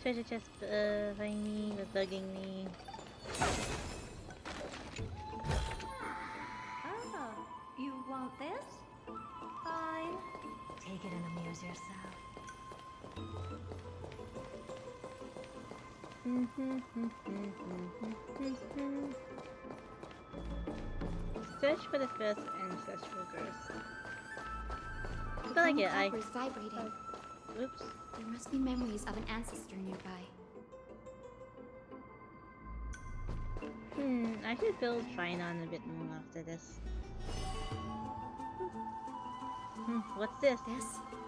Treasure chest behind me was bugging me. Oh, you want this? Fine. Take it and amuse yourself. Search for the first ancestral ghost. The But like chrome it, copper is vibrating. Oops. There must be memories of an ancestor nearby. I should build Shrine on a bit more after this. What's this? This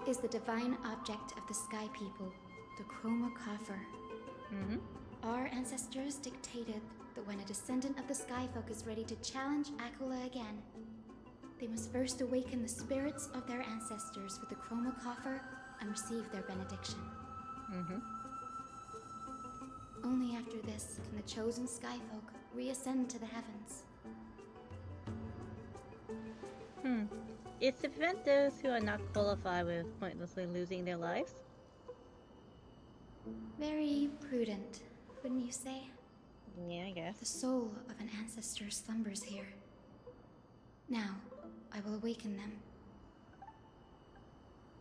is the divine object of the Sky People, the chroma coffer. Our ancestors dictated that when a descendant of the Skyfolk is ready to challenge Aquila again, they must first awaken the spirits of their ancestors with the chroma coffer and receive their benediction. Only after this can the chosen Skyfolk reascend to the heavens. It's to prevent those who are not qualified with pointlessly losing their lives. Very prudent, wouldn't you say? Yeah, I guess. The soul of an ancestor slumbers here. Now, I will awaken them.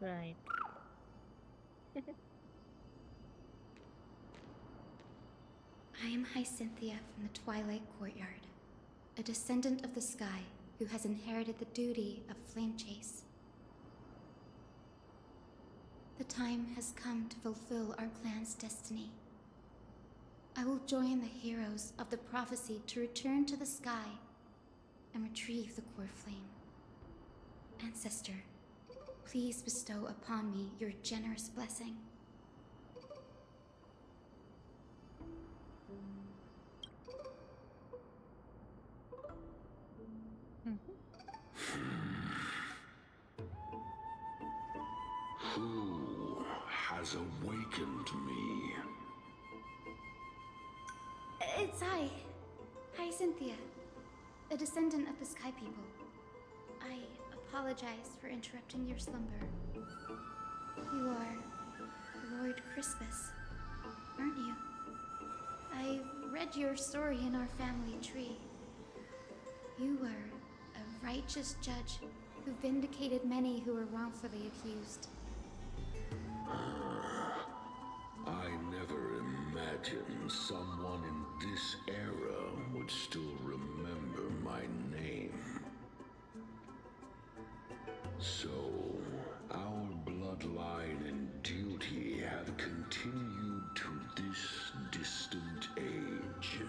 Right. I am Hyacinthia from the Twilight Courtyard, a descendant of the sky who has inherited the duty of flame chase. The time has come to fulfill our clan's destiny. I will join the heroes of the prophecy to return to the sky and retrieve the core flame. Ancestor, please bestow upon me your generous blessing. Who has awakened me? It's Hyacinthia, a descendant of the Sky People. I apologize for interrupting your slumber. You are Lord Crispus, aren't you? I've read your story in our family tree. You were a righteous judge who vindicated many who were wrongfully accused. I never imagined someone in this era would still remember my name. So, our bloodline and duty have continued to this distant age.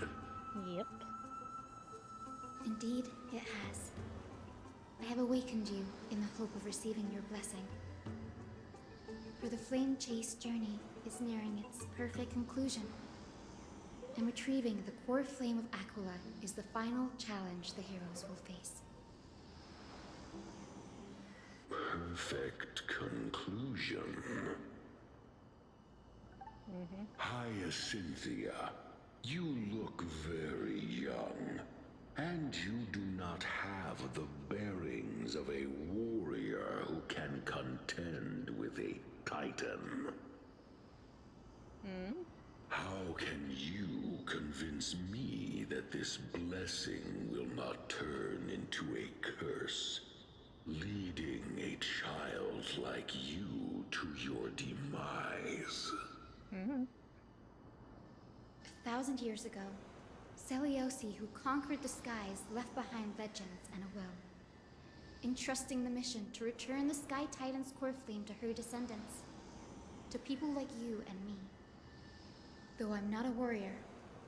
Yep. Indeed, it has. I have awakened you in the hope of receiving your blessing. For the flame chase journey is nearing its perfect conclusion, and retrieving the core flame of Aquila is the final challenge the heroes will face. Perfect conclusion. Hyacinthia, you look very young, and you do not have the bearings of a warrior who can contend with a titan. How can you convince me that this blessing will not turn into a curse, leading a child like you to your demise? 1,000 years ago, Seliosi, who conquered the skies, left behind legends and a will, entrusting the mission to return the Sky Titan's core flame to her descendants, to people like you and me. Though I'm not a warrior,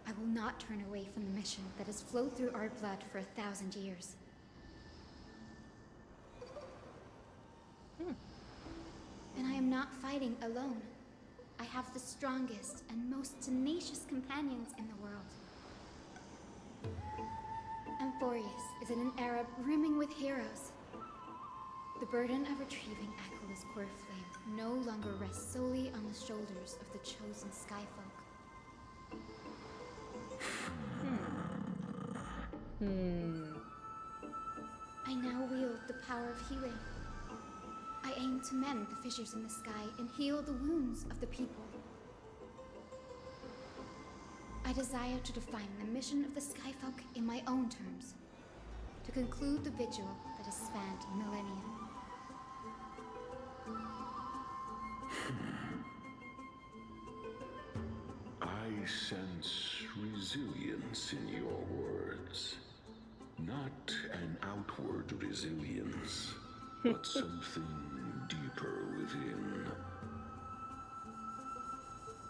I will not turn away from the mission that has flowed through our blood for 1,000 years. And I am not fighting alone. I have the strongest and most tenacious companions in the world. Amphorius is in an era brimming with heroes. The burden of retrieving Aquila's core flame no longer rests solely on the shoulders of the chosen Skyfolk. I now wield the power of healing. I aim aim to mend the fissures in the sky and heal the wounds of the people. I desire to define the mission of the Skyfolk in my own terms, to conclude the vigil that has spanned millennia. I sense resilience in your words. Not an outward resilience, but something deeper within.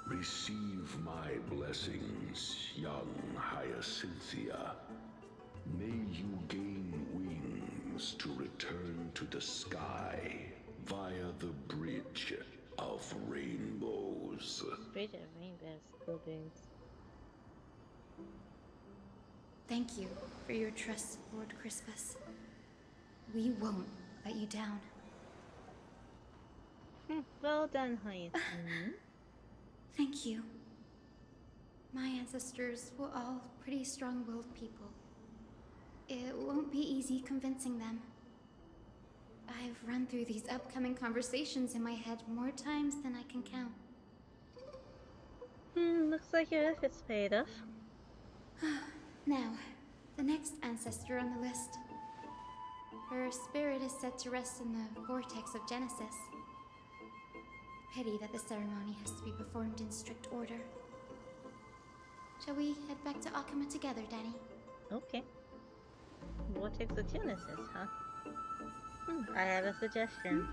Receive my blessings, young Hyacinthia. May you gain wings to return to the sky via the Bridge of Rainbows. Bridge of Rainbows, cool beans. Thank you for your trust, Lord Crispus. We won't let you down. Well done, Hyacinth. Thank you. My ancestors were all pretty strong-willed people. It won't be easy convincing them. I've run through these upcoming conversations in my head more times than I can count. Looks like your efforts paid off. Now, the next ancestor on the list. Her spirit is said to rest in the vortex of Genesis. Pity that the ceremony has to be performed in strict order. Shall we head back to Akama together, Danny? Okay. Vortex of Genesis, huh? I have a suggestion.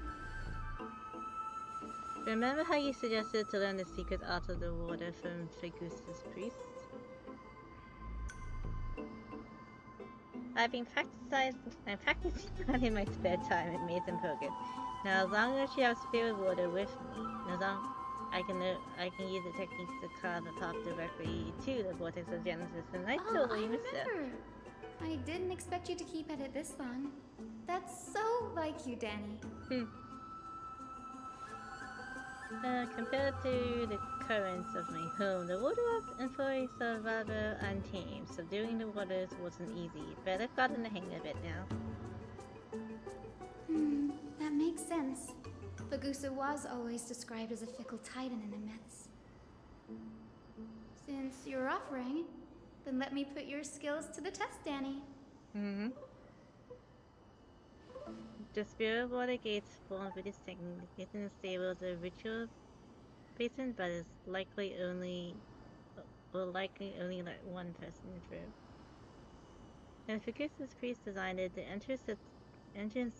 Remember how you suggested to learn the secret art of the water from Fagusta's priest? I'm practicing that in my spare time and made some progress. Now, as long as you have spirit water with me, as long I can use the techniques to carve a path directly to the vortex of Genesis, and I totally missed it. I didn't expect you to keep at it this long. That's so like you, Danny. Compared to the currents of my home, the water and forests are rather untamed. Subduing the waters wasn't easy, but I've gotten the hang of it now. That makes sense. Fagusta was always described as a fickle titan in the myths. Since you're offering, then let me put your skills to the test, Danny. The spirit water gates formed with this technique isn't as stable as a ritual basin, but is will likely only let one person through. When Fagusta's priest designed it, the entrance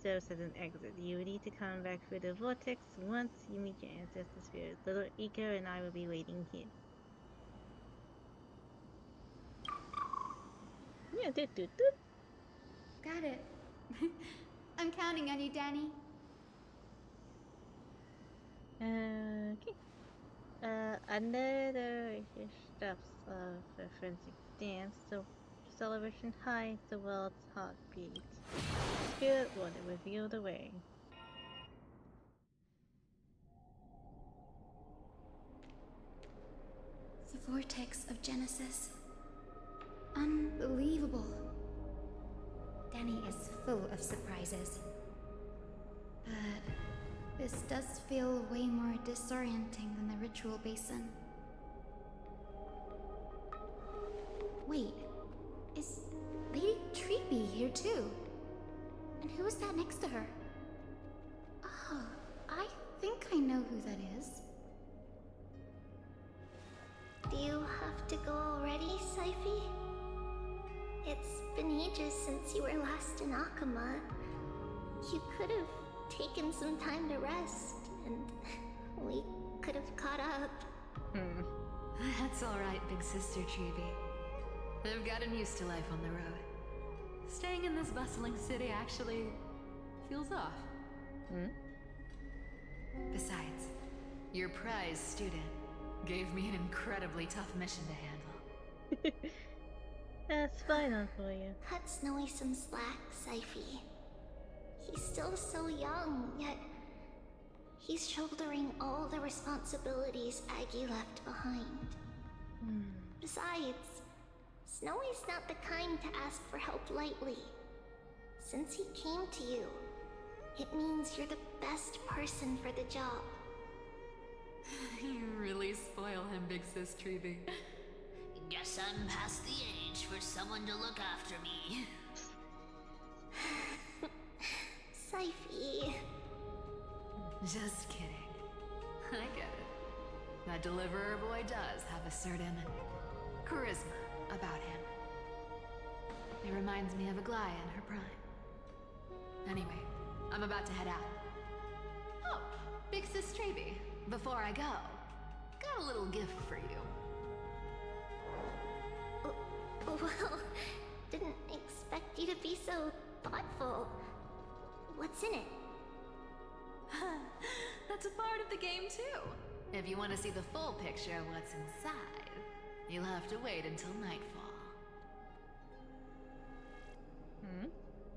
serves as an exit. You will need to come back through the vortex once you meet your ancestor spirit. Little Iko and I will be waiting here. Yeah, Got it. I'm counting on you, Danny. Okay. Under the steps of the forensic dance, the celebration hides the world's heartbeat. Spirit water reveal the way. The vortex of Genesis. Unbelievable. Danny is full of surprises. But this does feel way more disorienting than the ritual basin. Wait, is Lady Treeby here too? And who is that next to her? Oh, I think I know who that is. Do you have to go already, Syphie? It's been ages since you were last in Akama. You could have taken some time to rest, and we could have caught up. That's alright, big sister Treeby. I've gotten used to life on the road. Staying in this bustling city actually feels off. Besides, your prize student gave me an incredibly tough mission to handle. That's fine on for you. Cut Snowy some slack, Syphie. He's still so young, yet he's shouldering all the responsibilities Aggie left behind. Besides, Snowy's not the kind to ask for help lightly. Since he came to you, It means you're the best person for the job. You really spoil him, Big Sis Treby. Guess I'm past the age for someone to look after me. Syphie. Just kidding. I get it. That deliverer boy does have a certain charisma about him. It reminds me of a Aglaia in her prime. Anyway, I'm about to head out. Oh, Big Sis Treby, before I go, got a little gift for you. Well, didn't expect you to be so thoughtful. What's in it? That's a part of the game too. If you want to see the full picture of what's inside, you'll have to wait until nightfall.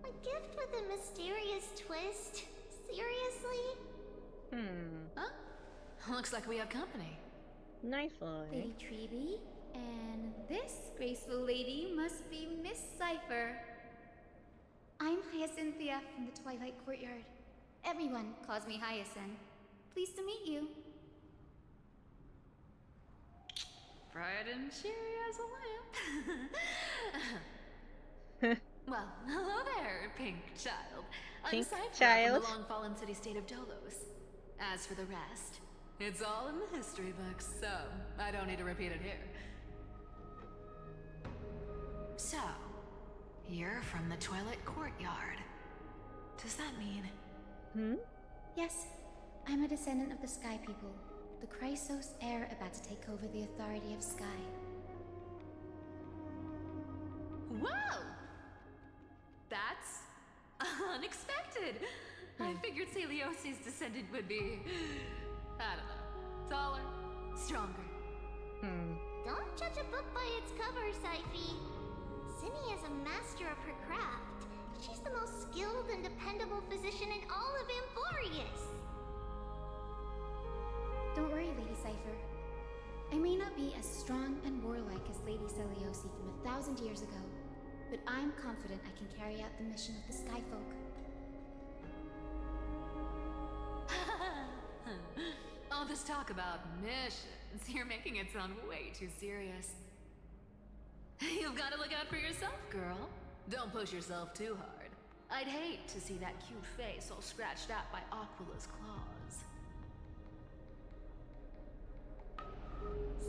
A gift with a mysterious twist? Seriously? Huh? Looks like we have company. Nightfall, eh? Lady Treby, and this graceful lady must be Miss Cypher. I'm Hyacinthia from the Twilight Courtyard. Everyone calls me Hyacinth. Pleased to meet you. Bright and cheery as a lamp. Well, hello there, Pink Child. Pink I'm Cypher Child. from the long-fallen city-state of Dolos. As for the rest, it's all in the history books, so I don't need to repeat it here. So, you're from the Twilight Courtyard. Does that mean... Yes, I'm a descendant of the Sky People, the Chrysos heir about to take over the authority of Sky. Whoa! That's unexpected. I figured Celiosi's descendant would be, I don't know, taller, stronger. Don't judge a book by its cover, Syphie. Zinni is a master of her craft. She's the most skilled and dependable physician in all of Amphorius. Don't worry, Lady Cypher. I may not be as strong and warlike as Lady Celiosi from 1,000 years ago, but I'm confident I can carry out the mission of the Sky Folk. All this talk about missions, you're making it sound way too serious. You've got to look out for yourself, girl. Don't push yourself too hard. I'd hate to see that cute face all scratched out by Aquila's claws.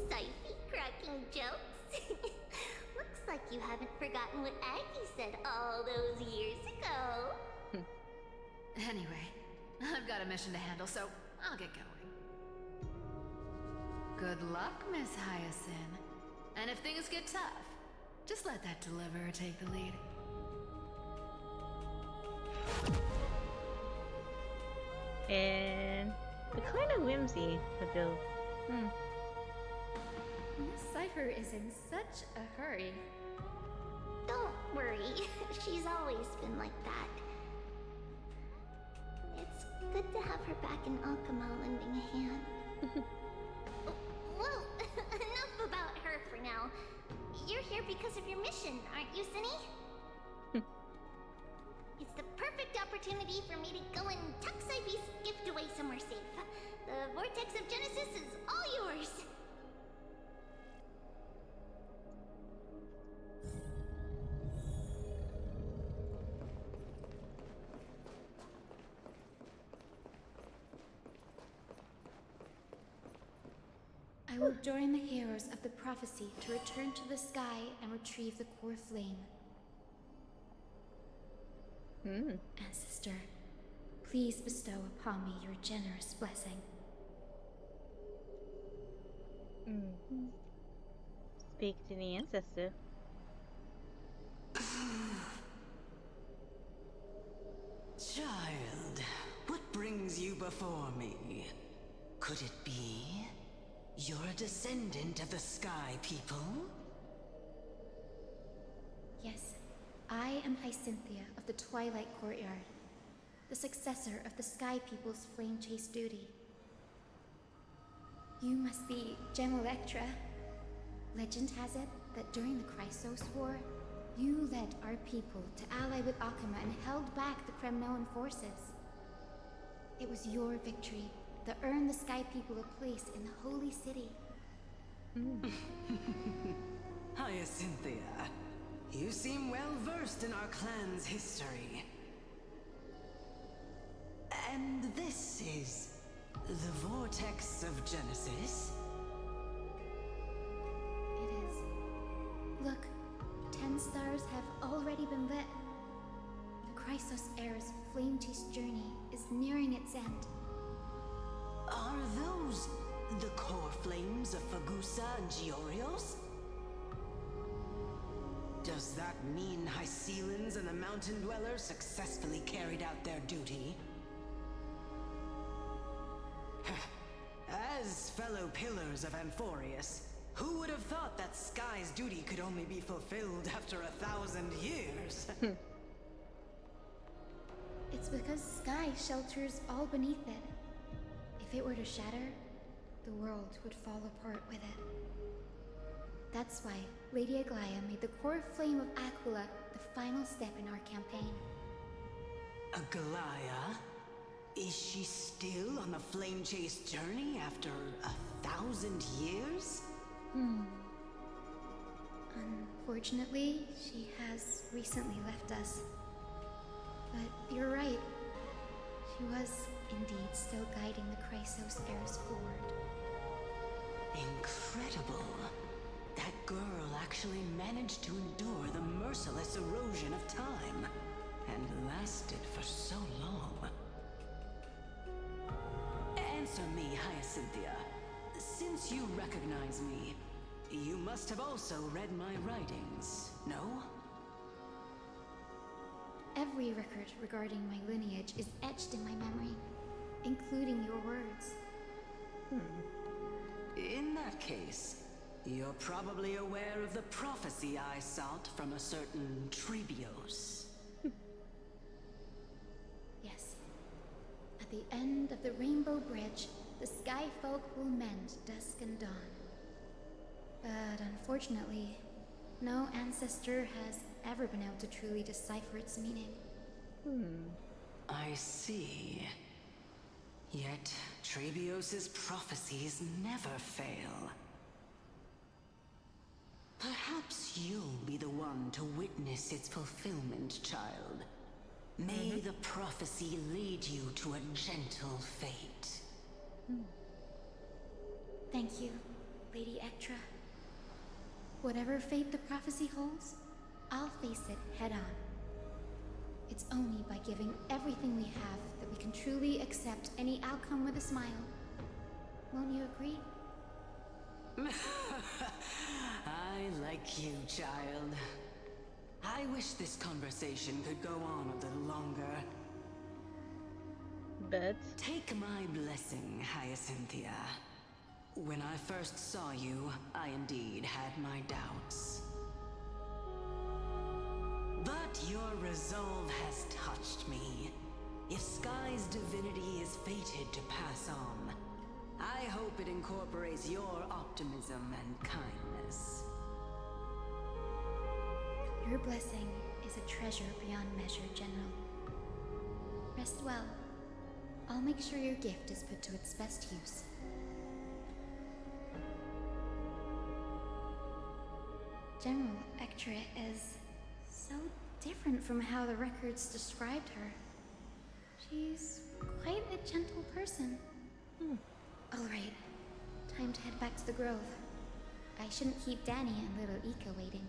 Syphie cracking jokes? Looks like you haven't forgotten what Aggie said all those years ago. Anyway, I've got a mission to handle, so I'll get going. Good luck, Miss Hyacinth. And if things get tough, just let that deliverer take the lead. And the kind of whimsy with Bill. Miss Cypher is in such a hurry. Don't worry, she's always been like that. It's good to have her back in Akama lending a hand. Well, enough about her for now. You're here because of your mission, aren't you, Zinni? It's the perfect opportunity for me to go and tuck Syphie's gift away somewhere safe. The Vortex of Genesis is all yours. I will join the heroes of the prophecy to return to the sky and retrieve the core flame. Ancestor, please bestow upon me your generous blessing. Speak to the ancestor. Child, what brings you before me? Could it be you're a descendant of the Sky People? Yes, I am Hyacinthia of the Twilight Courtyard, the successor of the Sky People's flame chase duty. You must be Gem Electra. Legend has it that during the Chrysos War, you led our people to ally with Akama and held back the Kremnoan forces. It was your victory that earned the Sky People a place in the Holy City. Hyacinthia, you seem well versed in our clan's history. And this is the Vortex of Genesis? It is. Look, 10 stars have already been lit. The Chrysos Heir's flame-chased journey is nearing its end. Are those the core flames of Fagusa and Giorios? Does that mean Hycelans and the Mountain Dwellers successfully carried out their duty? As fellow pillars of Amphorius, who would have thought that Sky's duty could only be fulfilled after 1,000 years? It's because Sky shelters all beneath it. If it were to shatter, the world would fall apart with it. That's why Lady Aglaya made the core flame of Aquila the final step in our campaign. Aglaya? Is she still on the flame-chased journey after 1,000 years? Unfortunately, she has recently left us. But you're right. She was indeed still guiding the Chrysos heirs forward. Incredible. That girl actually managed to endure the merciless erosion of time, and lasted for so long. Answer me, Hyacinthia. Since you recognize me, you must have also read my writings, no? Every record regarding my lineage is etched in my memory, including your words. In that case, you're probably aware of the prophecy I sought from a certain Trebios. Yes. At the end of the Rainbow Bridge, the Sky Folk will mend dusk and dawn. But unfortunately, no ancestor has ever been able to truly decipher its meaning. I see. Yet, Trebios' prophecies never fail. Perhaps you'll be the one to witness its fulfillment, child. May the prophecy lead you to a gentle fate. Thank you, Lady Ectra. Whatever fate the prophecy holds, I'll face it head on. It's only by giving everything we have that we can truly accept any outcome with a smile. Won't you agree? I like you, child. I wish this conversation could go on a little longer. But Take my blessing, Hyacinthia. When I first saw you, I indeed had my doubts. But your resolve has touched me. If Sky's divinity is fated to pass on, I hope it incorporates your optimism and kindness. Your blessing is a treasure beyond measure, General. Rest well. I'll make sure your gift is put to its best use. General Ectra is so different from how the records described her. She's quite a gentle person. All right, time to head back to the Grove. I shouldn't keep Danny and little Ika waiting.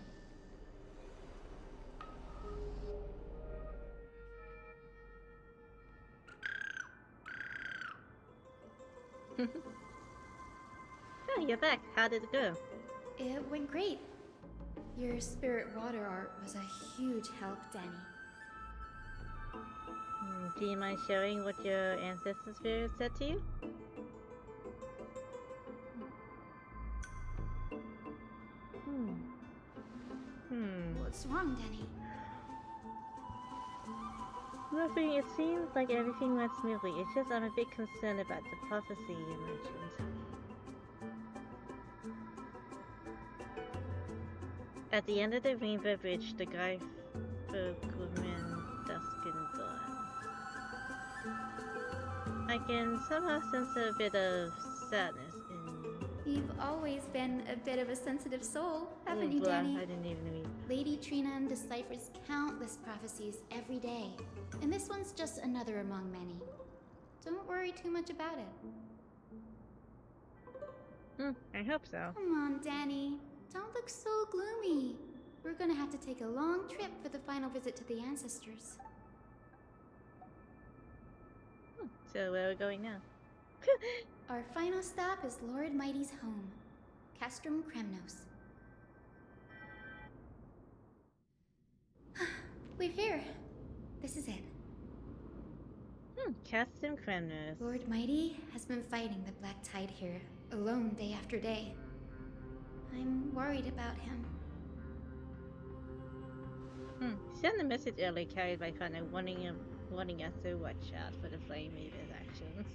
oh, you're back. How did it go? It went great. Your spirit water art was a huge help, Danny. Do you mind sharing what your ancestor spirit said to you? What's wrong, Danny? Nothing. It seems like everything went smoothly. It's just I'm a bit concerned about the prophecy you mentioned. At the end of the Rainbow Bridge, the guy folk would mend dusk and dawn. I can somehow sense a bit of sadness in. You've always been a bit of a sensitive soul, haven't Oh, you, blah, Danny? I didn't even read. Lady Trinan deciphers countless prophecies every day, and this one's just another among many. Don't worry too much about it. I hope so. Come on, Danny. Don't look so gloomy. We're gonna have to take a long trip for the final visit to the ancestors. So where are we going now? Our final stop is Lord Mighty's home, Castrum Kremnos. We're here. This is it. Castum Kremnos. Lord Mighty has been fighting the Black Tide here, alone day after day. I'm worried about him. Send a message earlier carried by Connor warning us to watch out for the Flame Reaper's actions.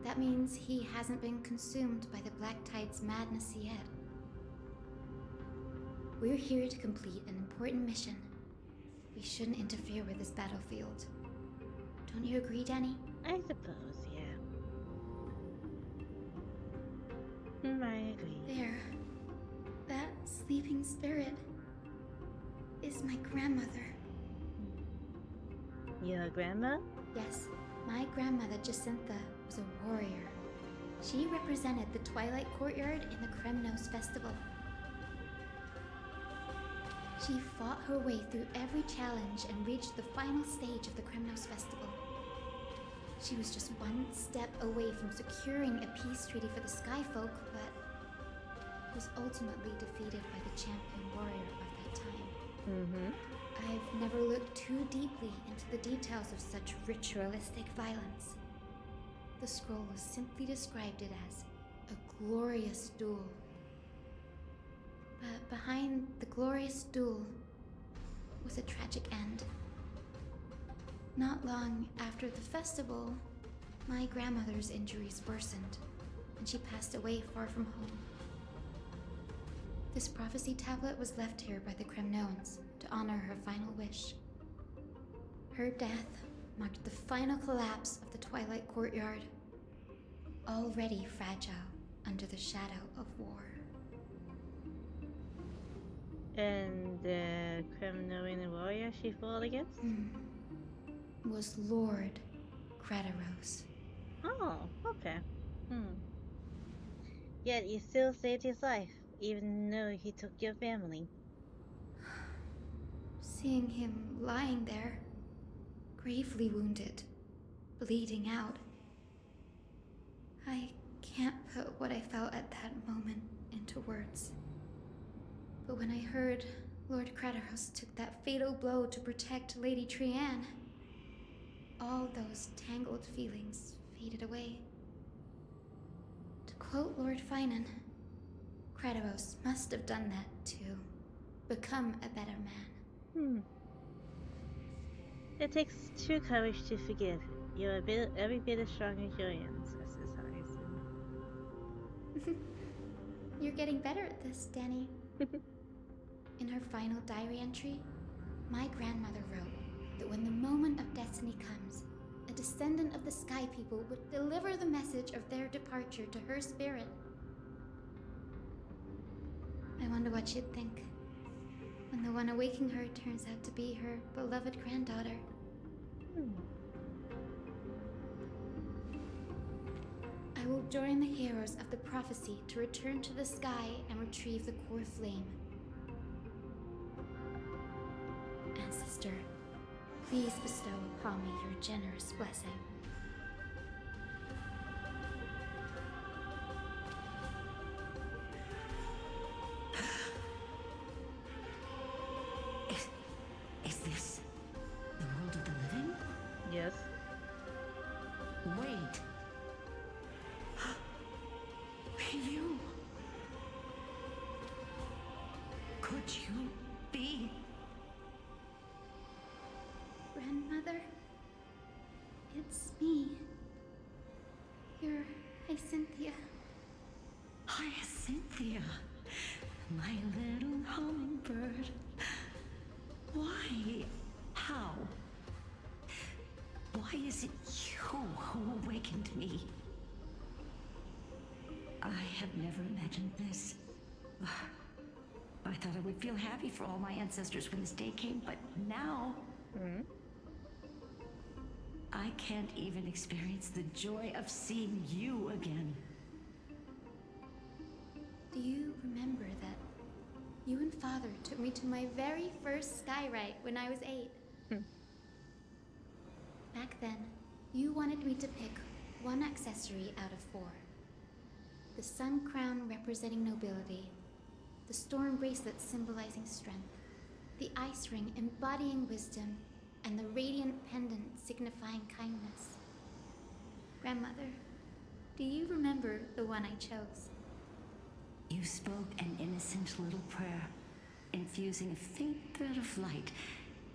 That means he hasn't been consumed by the Black Tide's madness yet. We're here to complete an important mission. We shouldn't interfere with this battlefield. Don't you agree, Danny? I suppose, yeah. I agree. There. That sleeping spirit is my grandmother. Your grandma? Yes, my grandmother Jacintha was a warrior. She represented the Twilight Courtyard in the Kremnos Festival. She fought her way through every challenge and reached the final stage of the Kremnos Festival. She was just one step away from securing a peace treaty for the Skyfolk, but was ultimately defeated by the champion warrior of that time. I've never looked too deeply into the details of such ritualistic violence. The scroll simply described it as a glorious duel. But behind the glorious duel was a tragic end. Not long after the festival, my grandmother's injuries worsened, and she passed away far from home. This prophecy tablet was left here by the Kremnoans to honor her final wish. Her death marked the final collapse of the Twilight Courtyard, already fragile under the shadow of war. And the Kremnoan warrior she fought against? Was Lord Crataros. Oh, okay. Yet you still saved his life, even though he took your family. Seeing him lying there, gravely wounded, bleeding out, I can't put what I felt at that moment into words. But when I heard Lord Crataros took that fatal blow to protect Lady Trian, all those tangled feelings faded away. To quote Lord Finan, Crataros must have done that to become a better man. It takes true courage to forgive. You're every bit as strong as your ancestors, Harrison. You're getting better at this, Danny. In her final diary entry, my grandmother wrote that when the moment of destiny comes, a descendant of the Sky People would deliver the message of their departure to her spirit. I wonder what she'd think when the one awaking her turns out to be her beloved granddaughter. I will join the heroes of the prophecy to return to the sky and retrieve the core flame. Ancestor, please bestow upon me your generous blessing. Is this the world of the living? Yes. Wait. You. Could you be? Grandmother, it's me. You're Hyacinthia. Hyacinthia, my little hummingbird. Why? How? Why Why is it you who awakened me? I have never imagined this. I thought I would feel happy for all my ancestors when this day came, but now... I can't even experience the joy of seeing you again. Do you remember that you and Father took me to my very first skyrite when I was 8? Back then, you wanted me to pick one accessory out of 4. The sun crown representing nobility, the storm bracelet symbolizing strength, the ice ring embodying wisdom, and the radiant pendant signifying kindness. Grandmother, do you remember the one I chose? You spoke an innocent little prayer, infusing a faint thread of light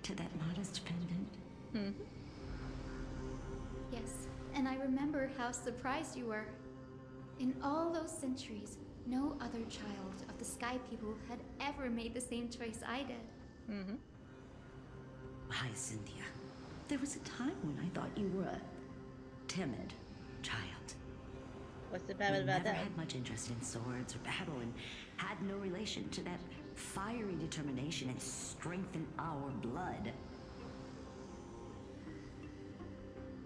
to that modest pendant. Yes, and I remember how surprised you were. In all those centuries, no other child of the Sky People had ever made the same choice I did. Hi, Cynthia. There was a time when I thought you were a timid child. What's the You bad about never that? had much interest in swords or battle and had no relation to that fiery determination and strength in our blood.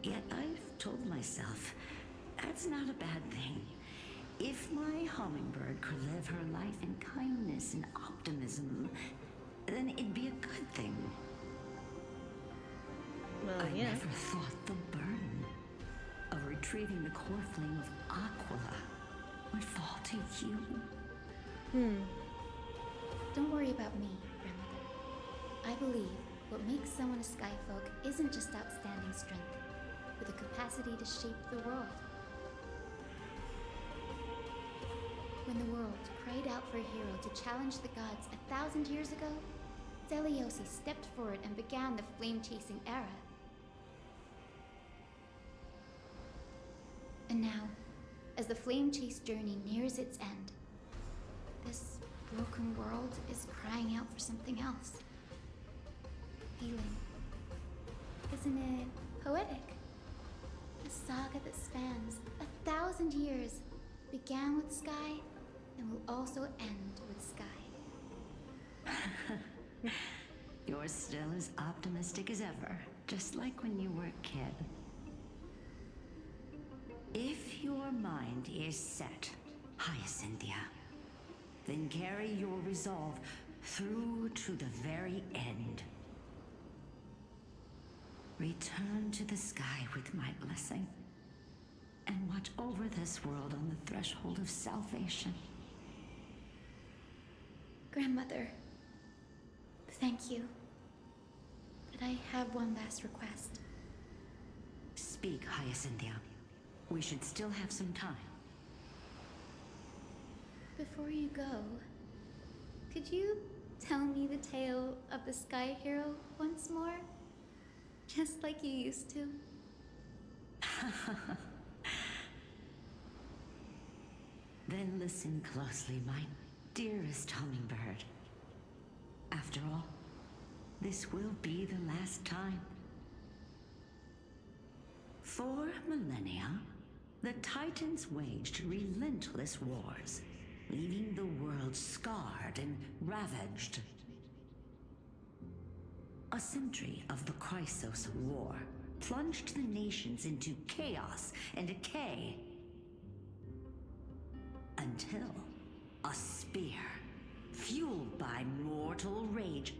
Yet I've told myself, that's not a bad thing. If my hummingbird could live her life in kindness and optimism, then it'd be a good thing. Well, I yeah. never thought the burden of retrieving the core flame of Aquila would fall to you. Don't worry about me, Grandmother. I believe what makes someone a Skyfolk isn't just outstanding strength, but the capacity to shape the world. When the world cried out for a hero to challenge the gods 1,000 years ago, Zeliosi stepped forward and began the flame-chasing era. And now, as the flame chase journey nears its end, this broken world is crying out for something else. Healing. Isn't it poetic? A saga that spans 1,000 years began with Sky and will also end with Sky. You're still as optimistic as ever, just like when you were a kid. If your mind is set, Hyacinthia, then carry your resolve through to the very end. Return to the sky with my blessing, and watch over this world on the threshold of salvation. Grandmother, thank you. But I have one last request. Speak, Hyacinthia. We should still have some time. Before you go, could you tell me the tale of the Sky Hero once more? Just like you used to. Then listen closely, my dearest hummingbird. After all, this will be the last time. For millennia, the Titans waged relentless wars, leaving the world scarred and ravaged. A century of the Chrysos War plunged the nations into chaos and decay. Until a spear, fueled by mortal rage,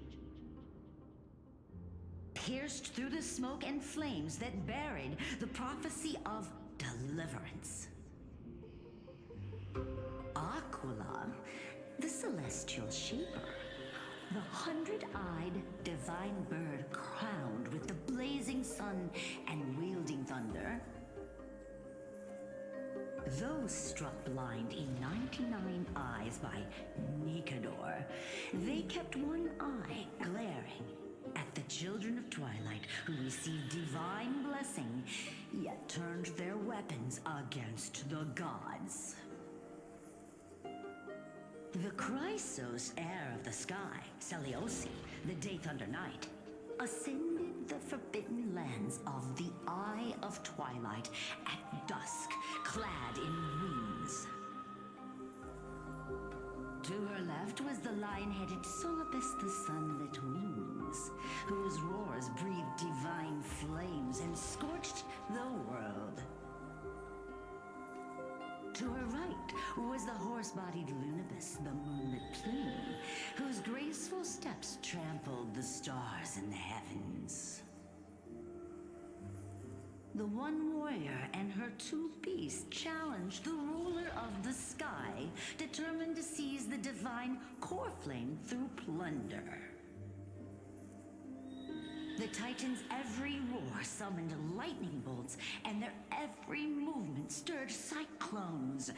pierced through the smoke and flames that buried the prophecy of deliverance. Aquila, the celestial shaper, the 100-eyed divine bird crowned with the blazing sun and wielding thunder. Those struck blind in 99 eyes by Nicanor, they kept one eye glaring at the children of Twilight who received divine blessing, yet turned their weapons against the gods. The Chrysos heir of the sky, Seliosi, the Day Thunder Knight, ascended the forbidden lands of the Eye of Twilight at dusk, clad in wings. To her left was the lion-headed Solibus the Sunlit Wings, whose roars breathed divine flames and scorched the world. To her right was the horse-bodied Lunibus, the Moonlit Plume, whose graceful steps trampled the stars in the heavens. The one warrior and her two beasts challenged the ruler of the sky, determined to seize the divine core flame through plunder. The Titans' every roar summoned lightning bolts, and their every movement stirred cyclones.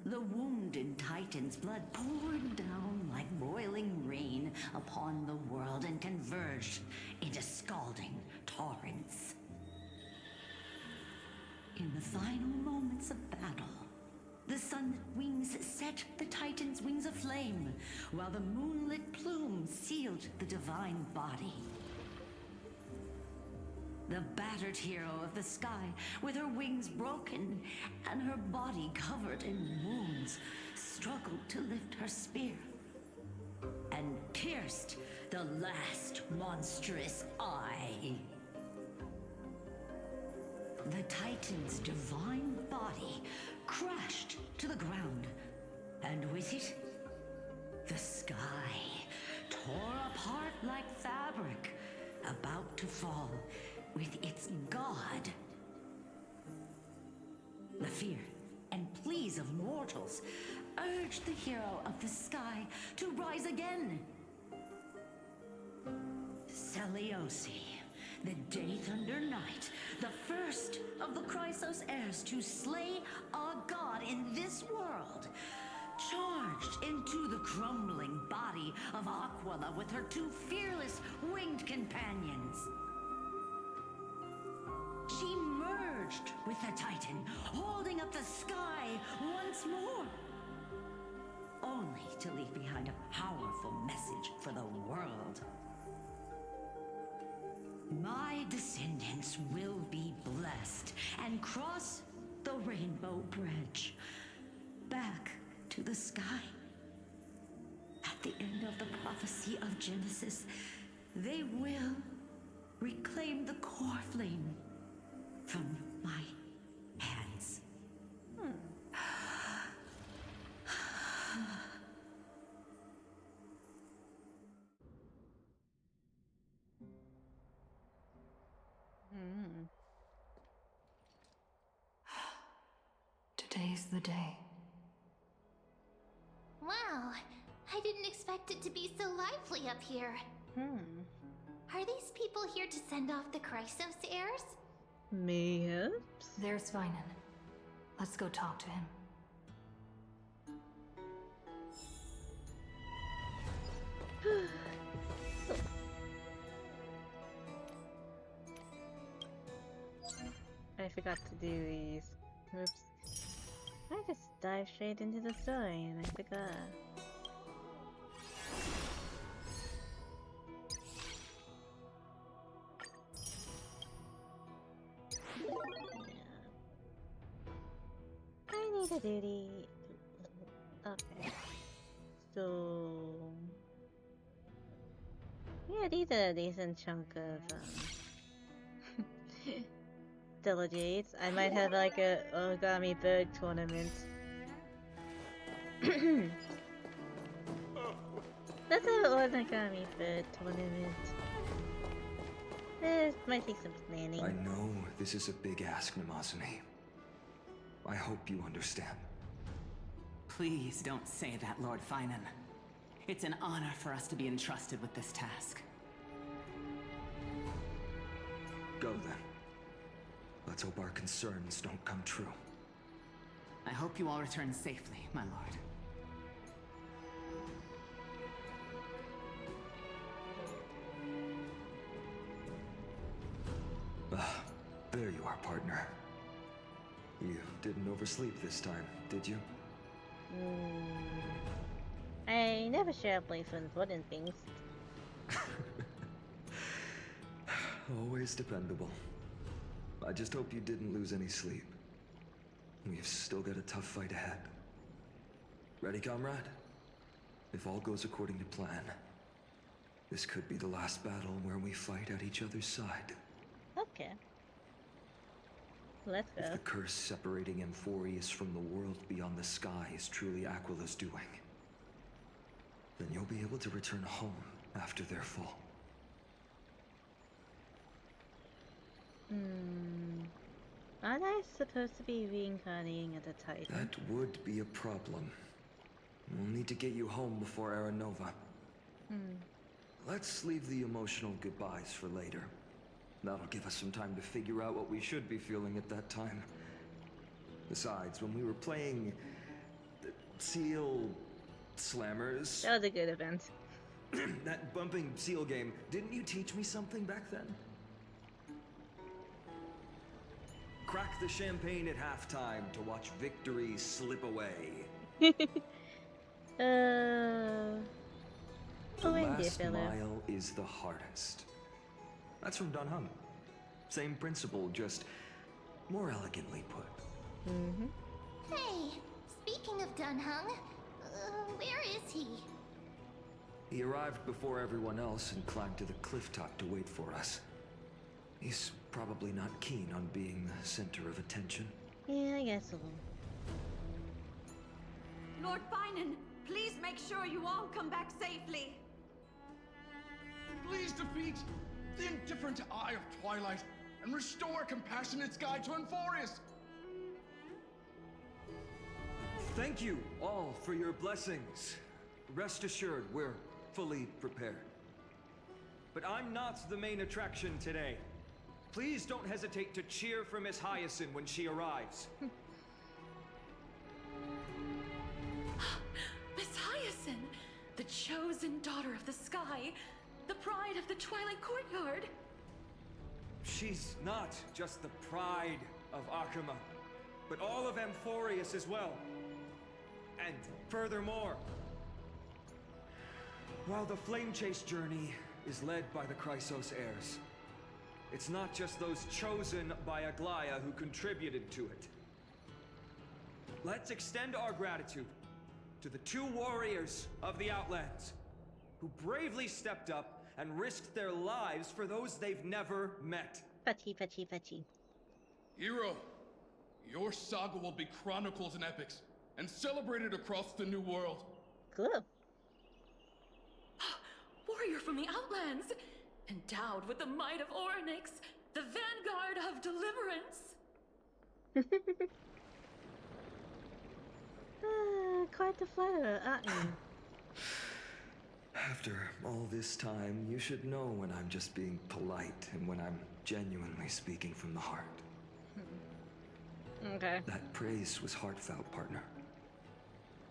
The wounded Titan's blood poured down like boiling rain upon the world and converged into scalding torrents. In the final moments of battle, the Sunlit Wings set the Titan's wings aflame, while the Moonlit Plume sealed the divine body. The battered hero of the sky, with her wings broken and her body covered in wounds, struggled to lift her spear and pierced the last monstrous eye. The Titan's divine body crashed to the ground, and with it, the sky tore apart like fabric, about to fall with its god. The fear and pleas of mortals urged the hero of the sky to rise again. Celiosi, the Day Thunder Knight, the first of the Chrysos heirs to slay a god in this world, charged into the crumbling body of Aquila with her two fearless winged companions. She merged with the Titan, holding up the sky once more, only to leave behind a powerful message for the world. My descendants will be blessed and cross the Rainbow Bridge back to the sky. At the end of the prophecy of Genesis, they will reclaim the core flame from my hands. Today's the day. Wow, I didn't expect it to be so lively up here. Are these people here to send off the Chrysos heirs? Mayhaps? There's Vinan. Let's go talk to him. I forgot to do these. Oops. I just dived straight into the story and I forgot. I need a duty. Okay. So... yeah, these are a decent chunk of, delegates. I might have like a origami bird tournament. Let's have an origami bird tournament. This might take some planning. I know this is a big ask, Namazune. I hope you understand. Please don't say that, Lord Finan. It's an honor for us to be entrusted with this task. Go then. Let's hope our concerns don't come true. I hope you all return safely, my lord. There you are, partner. You didn't oversleep this time, did you? I never share a place for important things. Always dependable. I just hope you didn't lose any sleep. We've still got a tough fight ahead. Ready, comrade? If all goes according to plan, this could be the last battle where we fight at each other's side. Okay. Let's go. If the curse separating Amphorius from the world beyond the sky is truly Aquila's doing, then you'll be able to return home after their fall. Aren't I supposed to be reincarnating as a Titan? That would be a problem. We'll need to get you home before Aranova. Let's leave the emotional goodbyes for later. That'll give us some time to figure out what we should be feeling at that time. Besides, when we were playing the Seal Slammers, That was a good event. that bumping seal game, didn't you teach me something back then? Crack the champagne at halftime to watch victory slip away. Oh, The reindeer last fellow. mile is the hardest. That's from Dun Hung. Same principle, just more elegantly put. Hey, speaking of Dunhung, where is he? He arrived before everyone else and climbed to the cliff top to wait for us. He's probably not keen on being the center of attention. Yeah, I guess so. Lord Finan, please make sure you all come back safely. Please defeat the indifferent Eye of Twilight and restore compassionate sky to Amphorius. Thank you all for your blessings. Rest assured, we're fully prepared. But I'm not the main attraction today. Please don't hesitate to cheer for Miss Hyacinth when she arrives. Miss Hyacinth, the chosen daughter of the sky, the pride of the Twilight Courtyard. She's not just the pride of Akama, but all of Amphorius as well. And furthermore, while the Flame Chase journey is led by the Chrysos heirs, it's not just those chosen by Aglaya who contributed to it. Let's extend our gratitude to the two warriors of the Outlands who bravely stepped up and risked their lives for those they've never met. Fetchy, fetchy, fetchy. Hero, your saga will be chronicled in epics and celebrated across the New World. Cool. Warrior from the Outlands, endowed with the might of Orynyx, the vanguard of deliverance. Quite the flatterer, aren't you? After all this time, you should know when I'm just being polite and when I'm genuinely speaking from the heart. Okay. That praise was heartfelt, partner.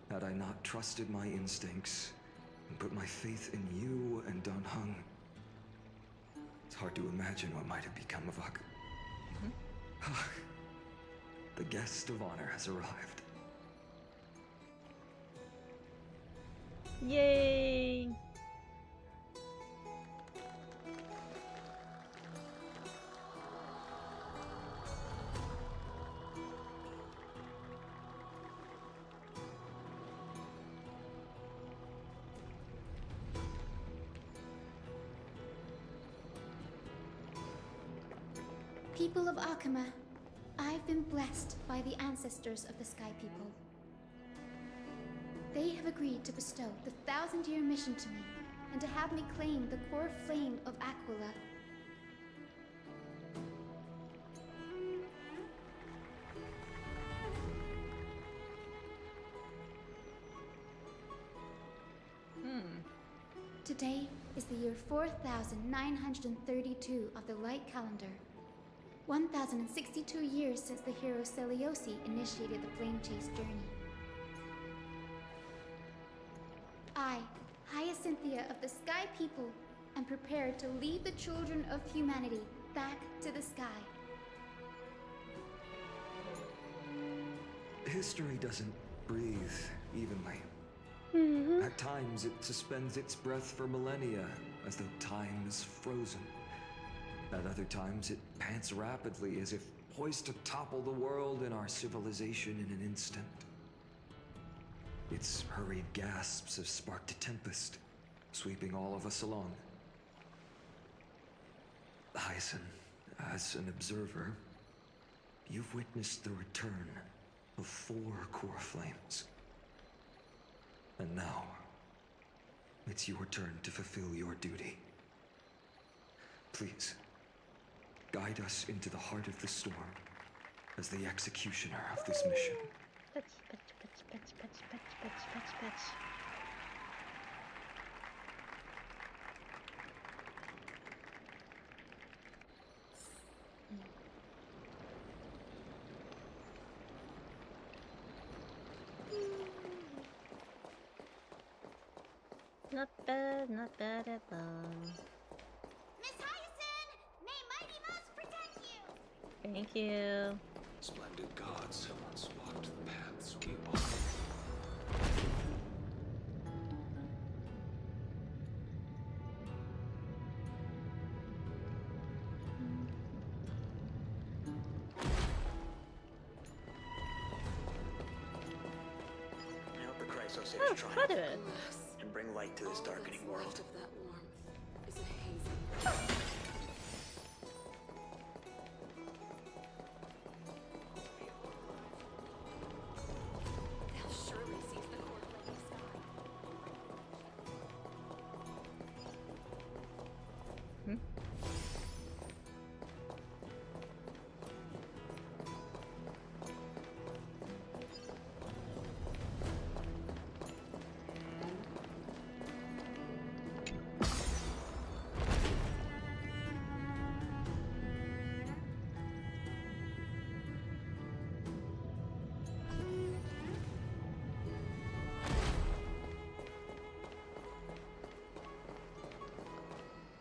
Had I not trusted my instincts and put my faith in you and Dun Hung, it's hard to imagine what might have become of Ak. The guest of honor has arrived. Yay! People of Akama, I've been blessed by the ancestors of the Sky People. They have agreed to bestow the 1,000-year mission to me and to have me claim the core flame of Aquila. Today is the year 4932 of the Light Calendar. 1,062 years since the hero Seliosi initiated the Flame Chase journey. I, Hyacinthia of the Sky People, am prepared to lead the children of humanity back to the sky. History doesn't breathe evenly. At times, it suspends its breath for millennia, as though time is frozen. At other times, it pants rapidly as if poised to topple the world and our civilization in an instant. Its hurried gasps have sparked a tempest, sweeping all of us along. Hyson, as an observer, you've witnessed the return of 4 core flames. And now, it's your turn to fulfill your duty. Please, guide us into the heart of the storm as the executioner of this mission. Patch, patch, patch, patch, patch, patch, patch, patch, patch. Not bad at all. Miss Hyson! May Mighty Mouse protect you! Thank you. Splendid gods have once walked the paths we walk. I hope the Chrysos Oh, Heirs triumph Flutter. and bring light to this darkening world. Of that warmth is a hazy. They'll surely seize the court lady sky.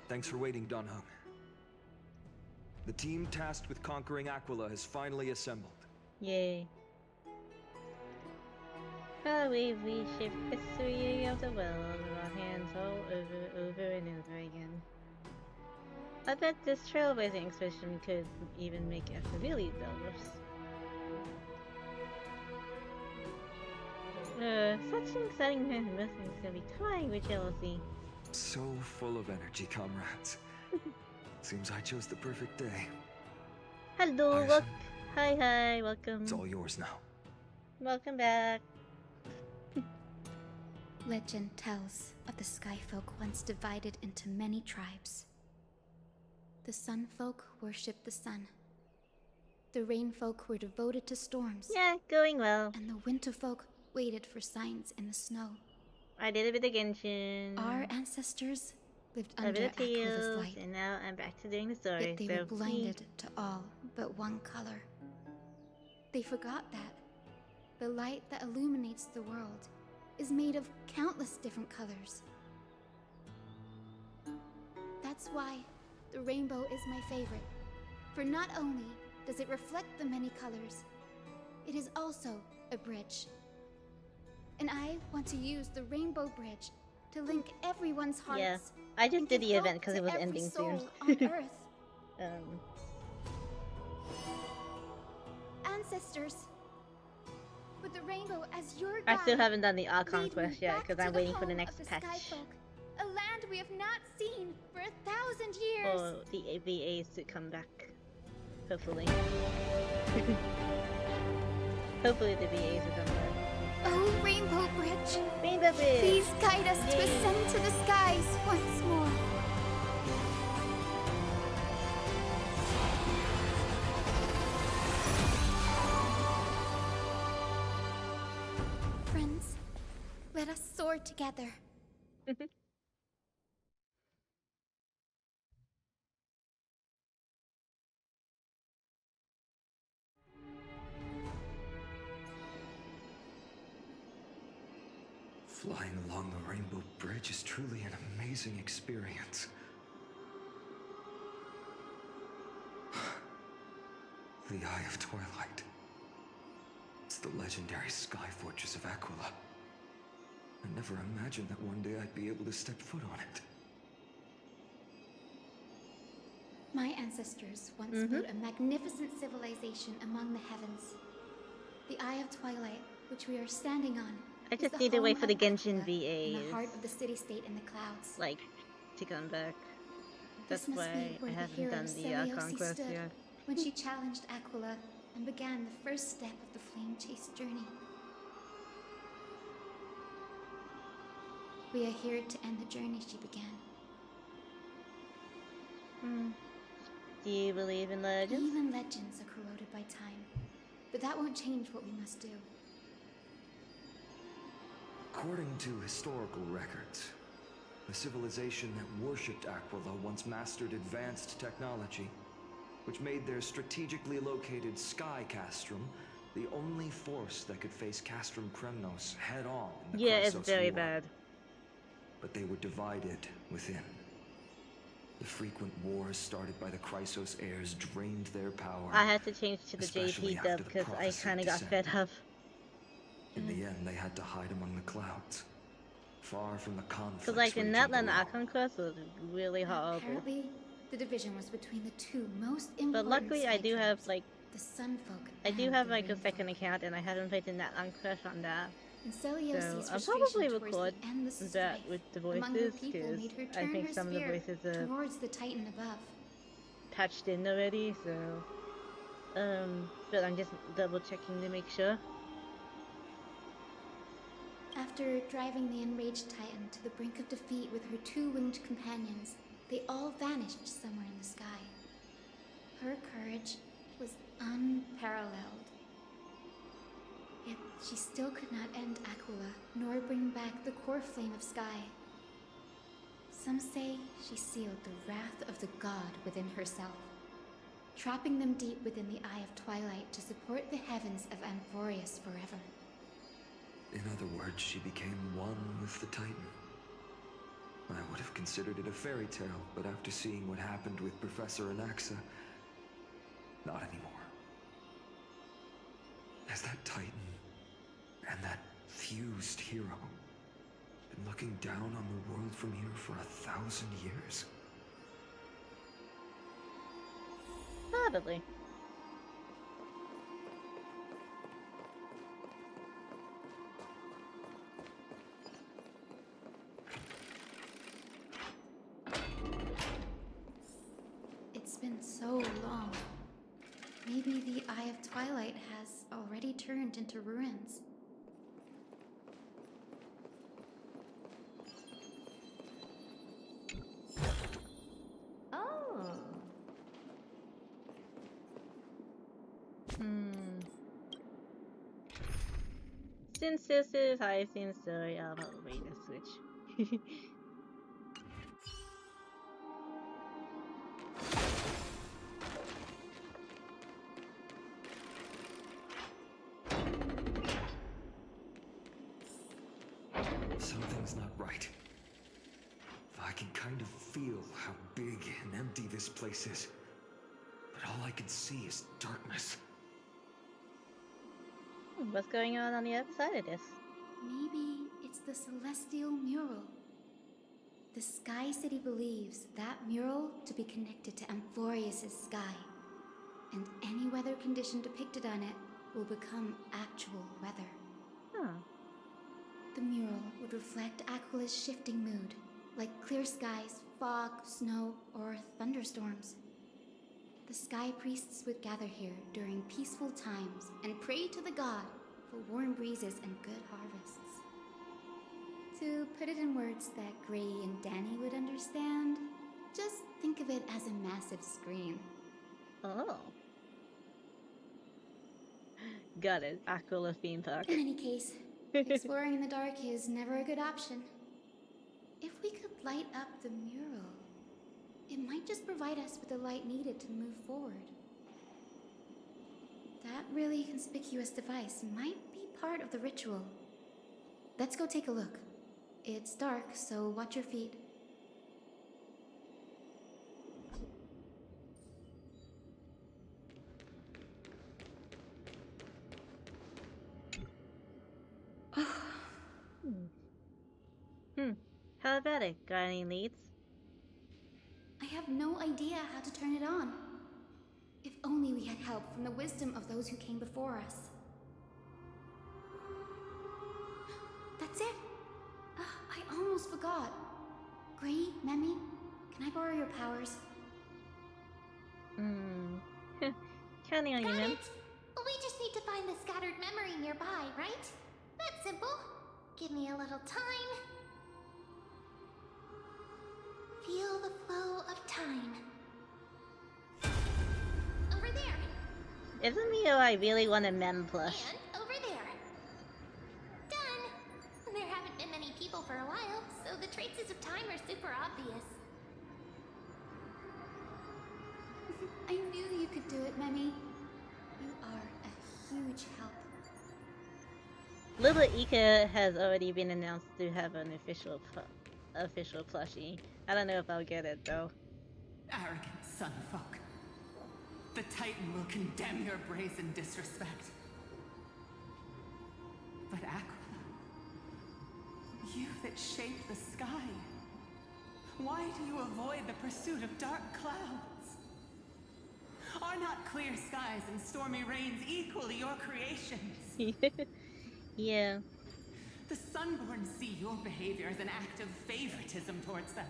Thanks for waiting, Dunhung. The team tasked with conquering Aquila has finally assembled. Yay. How we've reshaped history of the world with our hands all over and over again. I bet this trailblazing expedition could even make us really zealous. Such an exciting time, most of us gonna be crying with jealousy. So full of energy, comrades. Seems I chose the perfect day. Hello, Hyson, look. Hi, welcome. it's all yours now. Welcome back. Legend tells of the Sky Folk once divided into many tribes. The Sun Folk worshipped the sun. The Rain Folk were devoted to storms. Yeah, going well. And the Winter Folk waited for signs in the snow. I did a bit of Genshin. Our ancestors lived a under bit of Aquila's Tales, light. and now I'm back to doing the story. Yet they so were blinded to all but one color. They forgot that the light that illuminates the world is made of countless different colors. That's why the rainbow is my favorite. For not only does it reflect the many colors, it is also a bridge. And I want to use the Rainbow Bridge to link everyone's hearts. Yeah, I just did the event because it was ending soon. On Earth. Ancestors, with the rainbow as your guide, I still haven't done the Archon lead me quest yet back because to I'm the waiting for the home next of the patch. Skyfolk, a land we have not seen for 1,000 years. Or the VAs to come back. Hopefully. Hopefully the VAs will come back. Oh, Rainbow Bridge! Rainbow Bridge! Please guide us to ascend to the skies once more. Friends, let us soar together. Flying along the Rainbow Bridge is truly an amazing experience. The Eye of Twilight. It's the legendary sky fortress of Aquila. I never imagined that one day I'd be able to step foot on it. My ancestors once built a magnificent civilization among the heavens. The Eye of Twilight, which we are standing on, I is just the need to wait home for the of Genshin Aquila, VAs. in the heart of the city-state in the clouds. Like, to come back. This That's must why be I where the haven't hero done the Seliosi conquest stood yet. when she challenged Aquila and began the first step of the flame chase journey. We are here to end the journey she began. Do you believe in legends? Even legends are corroded by time, but that won't change what we must do. According to historical records, the civilization that worshipped Aquila once mastered advanced technology, which made their strategically located Sky Castrum the only force that could face Castrum Kremnos head-on in the Yeah, it's Chrysos very War. bad. But they were divided within. The frequent wars started by the Chrysos heirs drained their power. I had to change to the especially JP dub after the because I prophecy kind of got descended. fed up. In the end, they had to hide among the clouds, far from the conflicts Because like in raging Netland, below. our conquest was really horrible. Apparently, the division was between the two most important. But luckily, I do have tribes, like the Sunfolk. I do and have the like a Rainfolk. second account, and I haven't played the Netland Crush on that. And So Celiosi's I'll frustration probably towards record the endless that strife with the among her voices people because made her I turn think her some of the spear voices are towards the Titan above. patched in already. So but I'm just double checking to make sure. After driving the enraged Titan to the brink of defeat with her two-winged companions, they all vanished somewhere in the sky. Her courage was unparalleled. Yet she still could not end Aquila, nor bring back the core flame of sky. Some say she sealed the wrath of the god within herself, trapping them deep within the Eye of Twilight to support the heavens of Amphorius forever. In other words, she became one with the Titan. I would have considered it a fairy tale, but after seeing what happened with Professor Anaxa, not anymore. Has that Titan and that fused hero been looking down on the world from here for 1,000 years? Probably. It's been so long. Maybe the Eye of Twilight has already turned into ruins. Oh. Since this is Hyacinth's story, I'll probably just switch. Something's not right. I can kind of feel how big and empty this place is. But all I can see is darkness. What's going on the other side of this? Maybe it's the celestial mural. The Sky City believes that mural to be connected to Amphorius' sky, and any weather condition depicted on it will become actual weather. Huh. The mural would reflect Aquila's shifting mood, like clear skies, fog, snow, or thunderstorms. The sky priests would gather here during peaceful times and pray to the god for warm breezes and good harvests. To put it in words that Gray and Danny would understand, just think of it as a massive screen. Oh. Got it. Aquila theme park. In any case, exploring in the dark is never a good option. If we could light up the mural, it might just provide us with the light needed to move forward. That really conspicuous device might be part of the ritual. Let's go take a look. It's dark, so watch your feet. How about it? Got any leads? I have no idea how to turn it on. If only we had help from the wisdom of those who came before us. That's it! I almost forgot. Gray, Memi, can I borrow your powers? Counting on you, Got Mem. it! We just need to find the scattered memory nearby, right? That's simple. Give me a little time. Feel the flow of time. Over there. Isn't me or I really want a Mem plush? And over there. Done. There haven't been many people for a while, so the traces of time are super obvious. I knew you could do it, Memi. You are a huge help. Little Ika has already been announced to have an official plushie. I don't know if I'll get it though. Arrogant sunfolk. The Titan will condemn your brazen disrespect. But Aquila, you that shaped the sky, why do you avoid the pursuit of dark clouds? Are not clear skies and stormy rains equally your creations? Yeah. The Sunborn see your behavior as an act of favoritism towards them,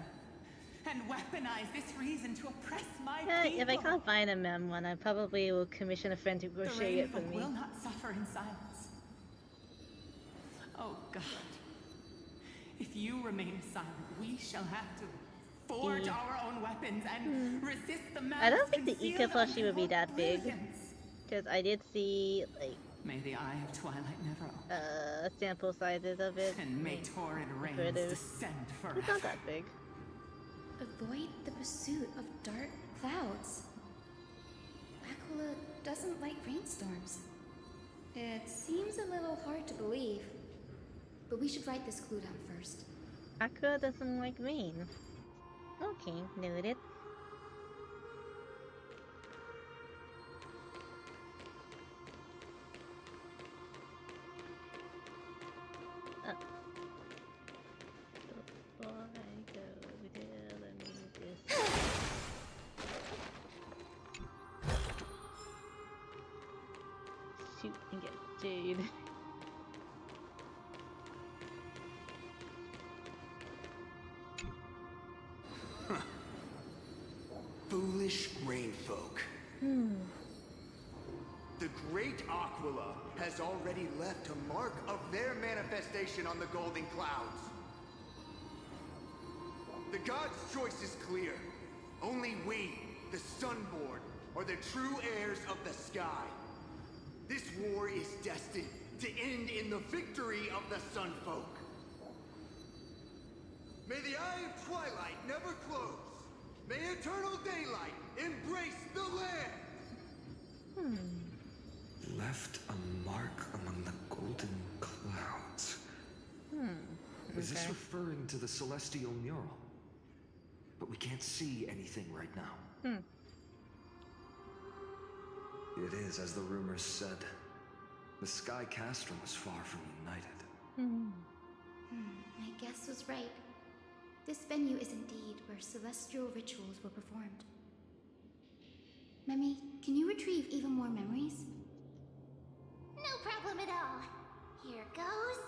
and weaponize this reason to oppress my people. If I can't find a Mem one, I probably will commission a friend to crochet it for The me. will not suffer in silence. Oh God. If you remain silent, we shall have to forge our own weapons and resist the I don't think the Ika plushie would be that big. Because I did see, like, may the eye of twilight never open. Sample sizes of it. And may torrid rains descend forever. It's not that big. Avoid the pursuit of dark clouds. Aquila doesn't like rainstorms. It seems a little hard to believe. But we should write this clue down first. Aquila doesn't like rain. Okay, noted. Before I go there, let me just... shoot and get Jade. Foolish rainfolk. The great Aquila has already left a mark of their manifestation on the golden clouds. The gods' choice is clear. Only we, the Sunborn, are the true heirs of the sky. This war is destined to end in the victory of the Sunfolk. May the Eye of Twilight never close. May eternal daylight embrace the land! Left a mark among the golden clouds. Is this referring to the celestial mural? But we can't see anything right now. It is, as the rumors said. The Sky Castrum was far from united. My guess was right. This venue is indeed where celestial rituals were performed. Memi, can you retrieve even more memories? No problem at all. Here goes.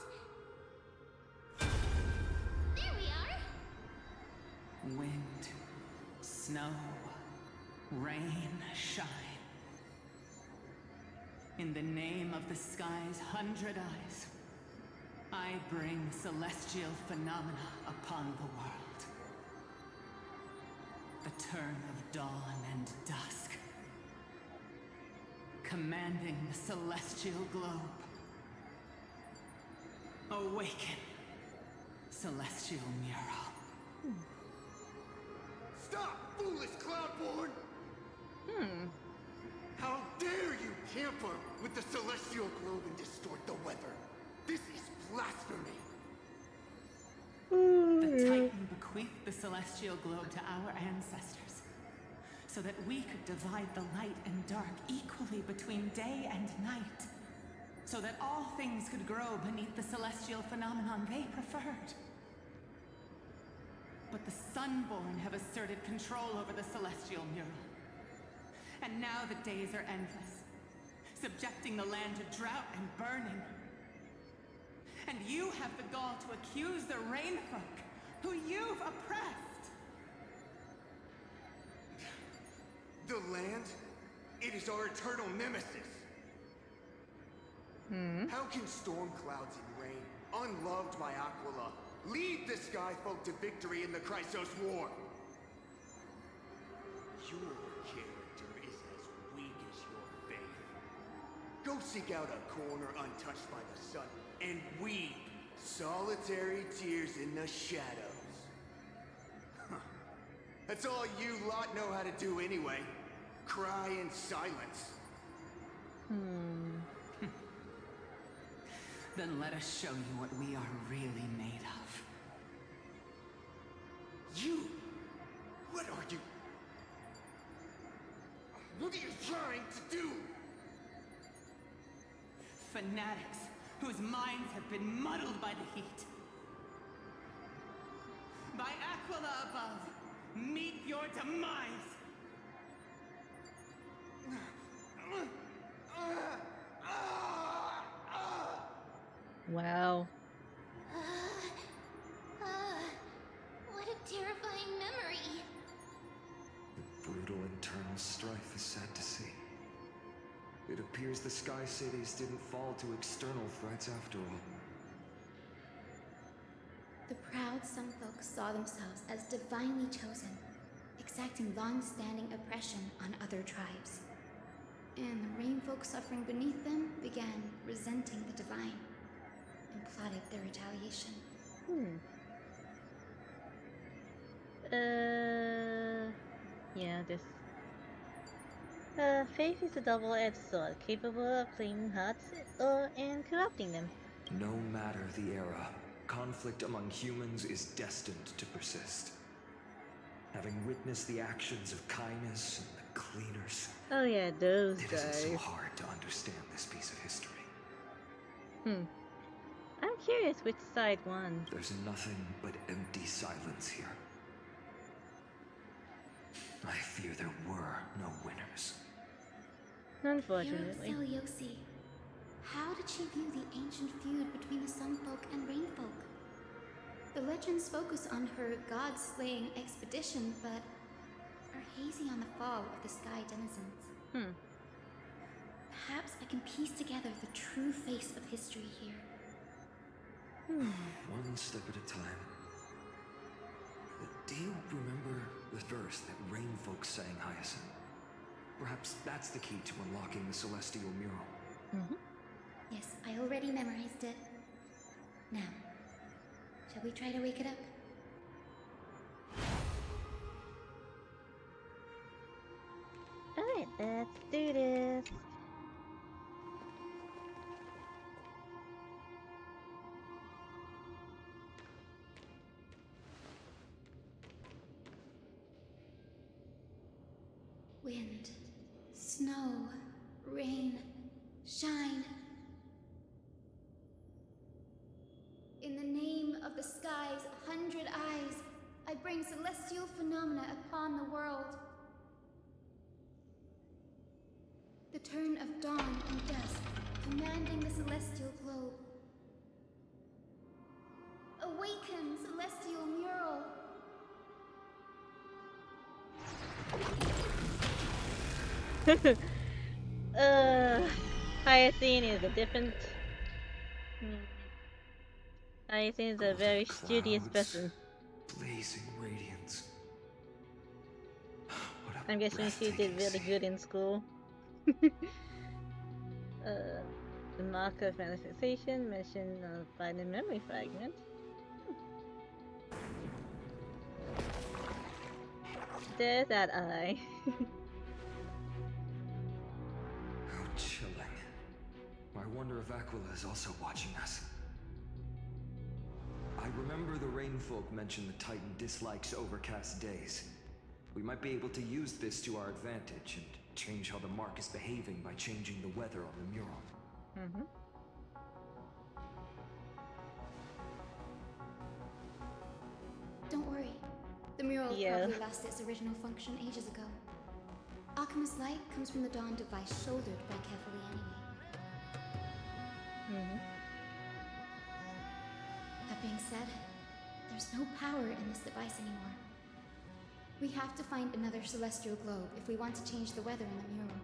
There we are. Wind, snow, rain, shine. In the name of the sky's 100 eyes, I bring celestial phenomena upon the world. The turn of dawn and dusk, commanding the celestial globe. Awaken, celestial mural. Stop, foolish Cloudborn! How dare you tamper with the celestial globe and distort the weather? This is blasphemy! The Titan bequeathed the celestial globe to our ancestors, so that we could divide the light and dark equally between day and night, so that all things could grow beneath the celestial phenomenon they preferred. But the Sunborn have asserted control over the celestial mural. And now the days are endless, subjecting the land to drought and burning. And you have the gall to accuse the Rainfolk, who you've oppressed. The land? It is our eternal nemesis. How can storm clouds and rain, unloved by Aquila, lead the Skyfolk to victory in the Chrysos War? Your character is as weak as your faith. Go seek out a corner untouched by the sun and weep solitary tears in the shadows. Huh. That's all you lot know how to do anyway. Cry in silence. Then let us show you what we are really made of. You? What are you? What are you trying to do? Fanatics whose minds have been muddled by the heat. By Aquila above, meet your demise! Wow. What a terrifying memory. The brutal internal strife is sad to see. It appears the Sky Cities didn't fall to external threats after all. The proud Sunfolk saw themselves as divinely chosen, exacting long-standing oppression on other tribes. And the Rainfolk suffering beneath them began resenting the divine and plotted their retaliation. Yeah, this. Faith is a double-edged sword, capable of claiming hearts and corrupting them. No matter the era, conflict among humans is destined to persist. Having witnessed the actions of Kindness and the Cleaners, Oh yeah, those it guys. isn't so hard to understand this piece of history. I'm curious which side won. There's nothing but empty silence here. I fear there were no winners. Unfortunately. Hero Seliosi, how did she view the ancient feud between the Sunfolk and Rainfolk? The legends focus on her god-slaying expedition, but are hazy on the fall of the Sky Denizens. Perhaps I can piece together the true face of history here. One step at a time. Do you remember the verse that Rainfolk sang, Hyacinth? Perhaps that's the key to unlocking the Celestial Mural. Yes, I already memorized it. Now, shall we try to wake it up? Alright, let's do this. Wind, snow, rain, shine. In the name of the sky's 100 eyes, I bring celestial phenomena upon the world. The turn of dawn and dusk, commanding the celestial globe. Awaken, celestial mural! Hyacinth is a different. Hyacinth is a very studious person. Blazing radiance. What a I'm guessing she did breathtaking really scene. good in school. The marker of manifestation mentioned by the memory fragment. There's that eye. How chilling. I wonder if Aquila is also watching us. I remember the Rainfolk mentioned the Titan dislikes overcast days. We might be able to use this to our advantage and change how the mark is behaving by changing the weather on the mural. Don't worry. The mural Yeah. probably lost its original function ages ago. Alchemist's light comes from the dawn device shouldered by carefully anyway. That being said, there's no power in this device anymore. We have to find another celestial globe if we want to change the weather in the mural.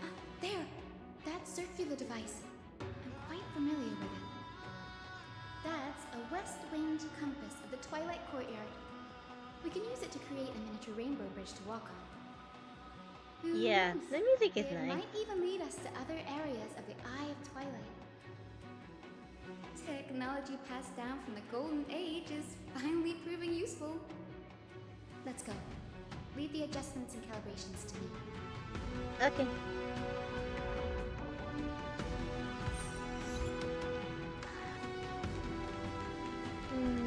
Ah, there! That circular device. I'm quite familiar with it. That's a west wind compass of the Twilight Courtyard. We can use it to create a miniature rainbow bridge to walk on. Who Yeah, knows? the music is It nice. might even lead us to other areas of the Eye of Twilight. Technology passed down from the Golden Age is finally proving useful. Let's go. Leave the adjustments and calibrations to me. Okay.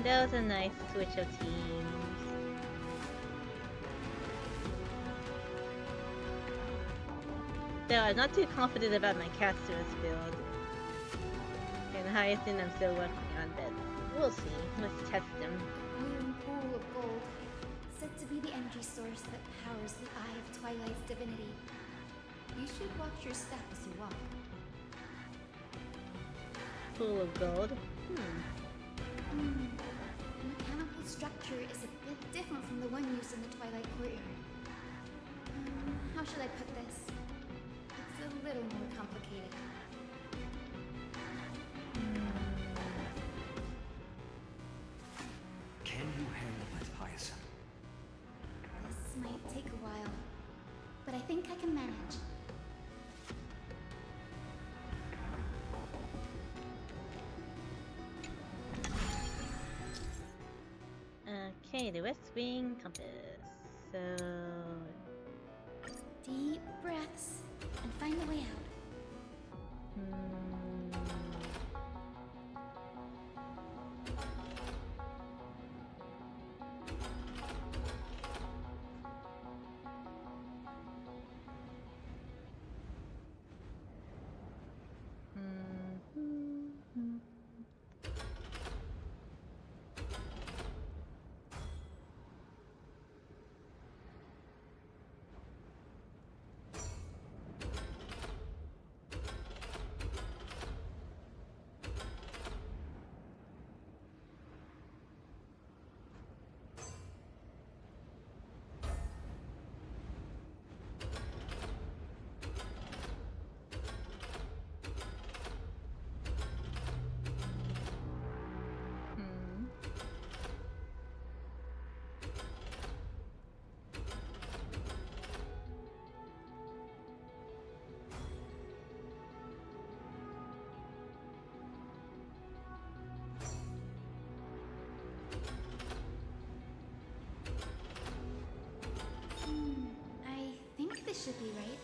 That was a nice switch of teams. Though I'm not too confident about my Castor's build. And Hyacinth I'm still working on, but we'll see. Let's test them. Boiling pool of gold, said to be the energy source that powers the Eye of Twilight's divinity. You should watch your step as you walk. Pool of gold. The mechanical structure is a bit different from the one used in the Twilight Courtyard. How should I put this? It's a little more complicated. Can you handle it, Hyacinth? This might take a while, but I think I can manage. Okay, the West Wing compass. So Deep breaths and find a way out. I think this should be right.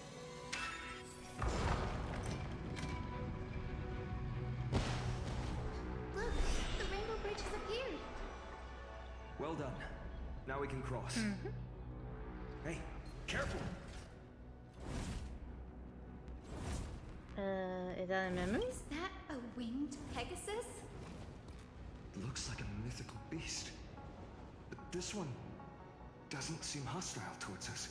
Look, the rainbow bridge has appeared. Well done. Now we can cross. Hey, careful! Is that a memory? Is that a winged Pegasus? Looks like a mythical beast. But this one doesn't seem hostile towards us.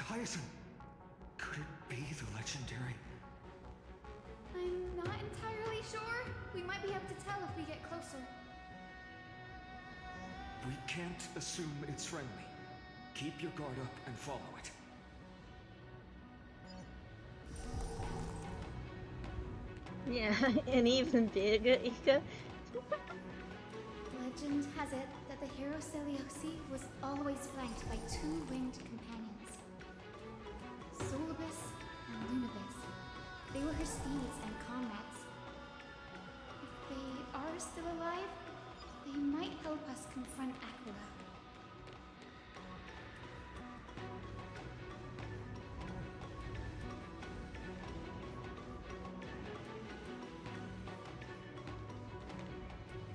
Hyacinth! Could it be the legendary? I'm not entirely sure. We might be able to tell if we get closer. We can't assume it's friendly. Keep your guard up and follow it. Yeah, an even bigger ego. Legend has it that the hero Selioxi was always flanked by two winged companions. Solibus and Lunibus. They were her steeds and comrades. If they are still alive, they might help us confront Aquila.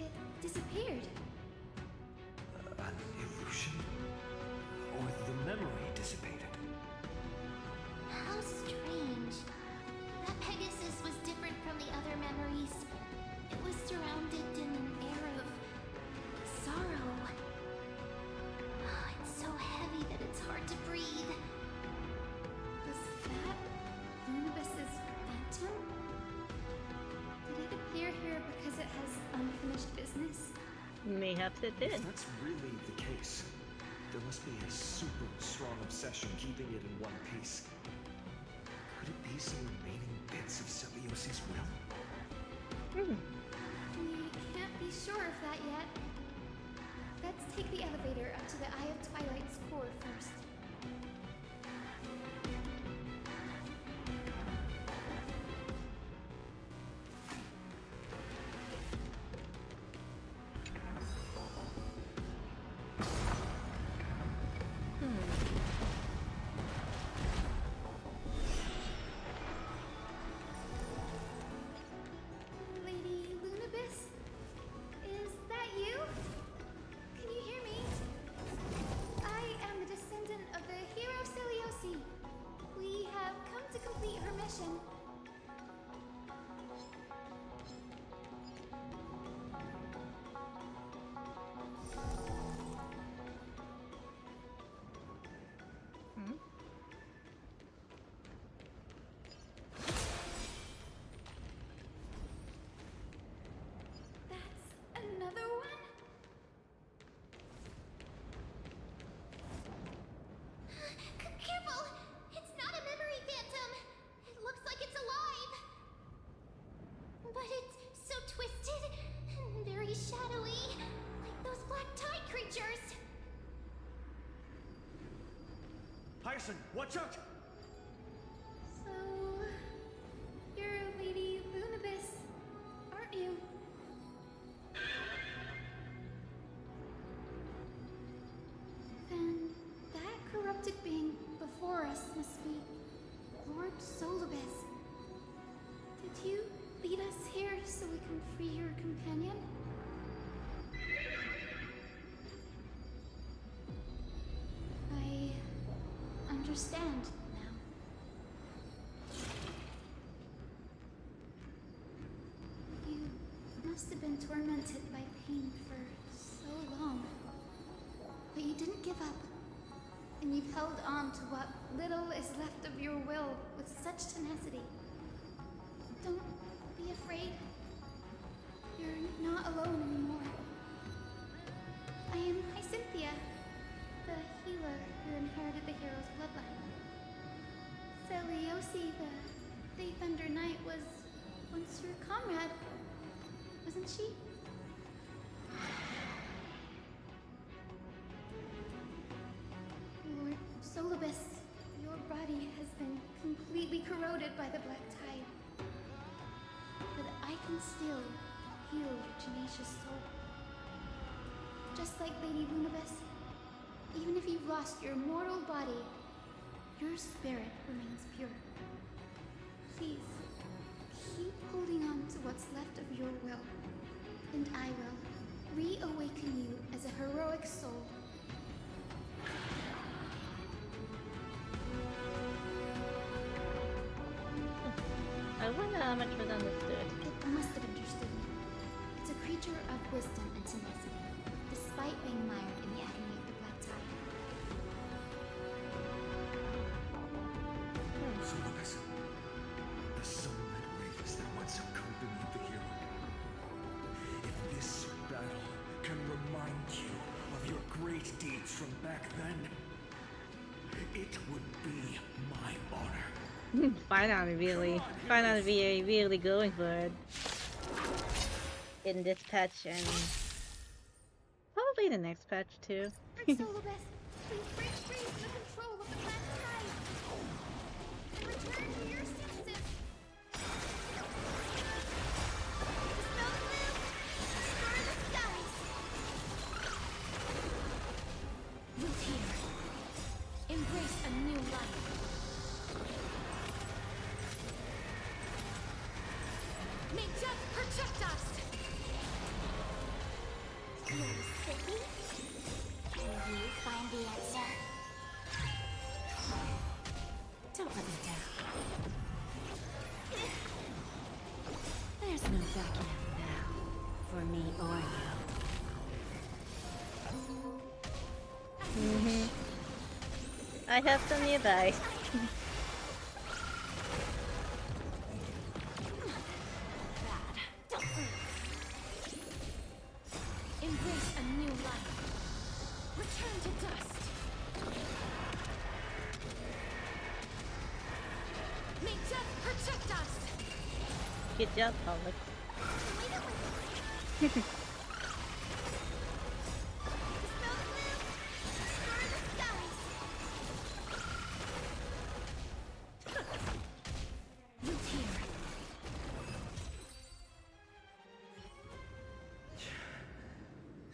It disappeared. An illusion? Or the memory dissipated? How strange. That Pegasus was different from the other memories. It was surrounded in an air of sorrow. Oh, it's so heavy that it's hard to breathe. Was that Lunabis's phantom? Did it appear here because it has unfinished business? Mayhaps it did. If that's really the case, there must be a super strong obsession keeping it in one piece. Could it be some remaining bits of Celiosi's will? We can't be sure of that yet. Let's take the elevator up to the Eye of Twilight's core first. Lady Lunabis? Is that you? Can you hear me? I am the descendant of the hero Celiosi. We have come to complete her mission. That's another one? Careful! It's not a memory phantom! It looks like it's alive! But it's so twisted and very shadowy, like those black tide creatures. Hyacinth, watch out! So, you're Lady Lunabis, aren't you? Then that corrupted being before us must be Lord Solibus. Did you lead us here so we can free your companion? I understand now. You must have been tormented by pain for so long. But you didn't give up. And you've held on to what little is left of your will with such tenacity. Don't be afraid. You're not alone anymore. I am Hyacinthia, the healer who inherited the hero's bloodline. Celiosi, the Day Thunder Knight, was once your comrade, wasn't she? Lord Solibus, your body has been completely corroded by the black tide. But I can still heal your tenacious soul. Just like Lady Lunabis, even if you've lost your mortal body, your spirit remains pure. Please, keep holding on to what's left of your will, and I will reawaken you as a heroic soul. I wonder how much was understood. It must have understood me. It's a creature of wisdom and tenacity, despite being mired in the agony of the black tide. Solibus, the sunlit waves that once accompanied the hero. If this battle can remind you of your great deeds from back then, it would be my honor. Finally really going for it in this patch and probably the next patch too. Lord Solibus, please break free from the control of the black tide and return to your senses. Dispel the gloom, destroy the skies. Root here. Embrace a new life. May death protect us! Mississippi? Can you find the answer? Don't let me down. me or Mm-hmm. I have some nearby. Embrace a new life. Return to dust. May death protect us. Good job, Pollock.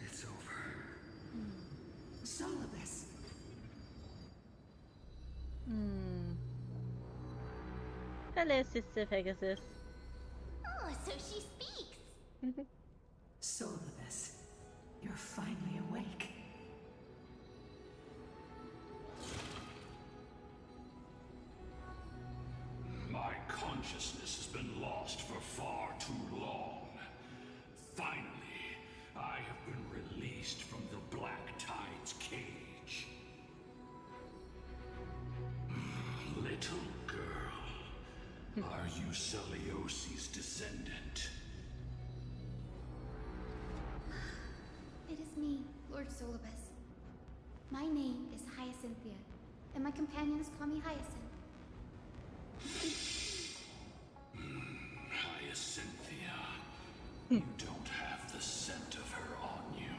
It's over. Solibus. Hello, Sister Pegasus. Oh, so she speaks. Solibus, you're finally awake. My consciousness has been lost for far too long. Finally, I have been released from the Black Tide's cage. Little girl, are you Celiosi's descendant? It is me, Lord Solibus. My name is Hyacinthia, and my companions call me Hyacinth. Hyacinthia, you don't have the scent of her on you.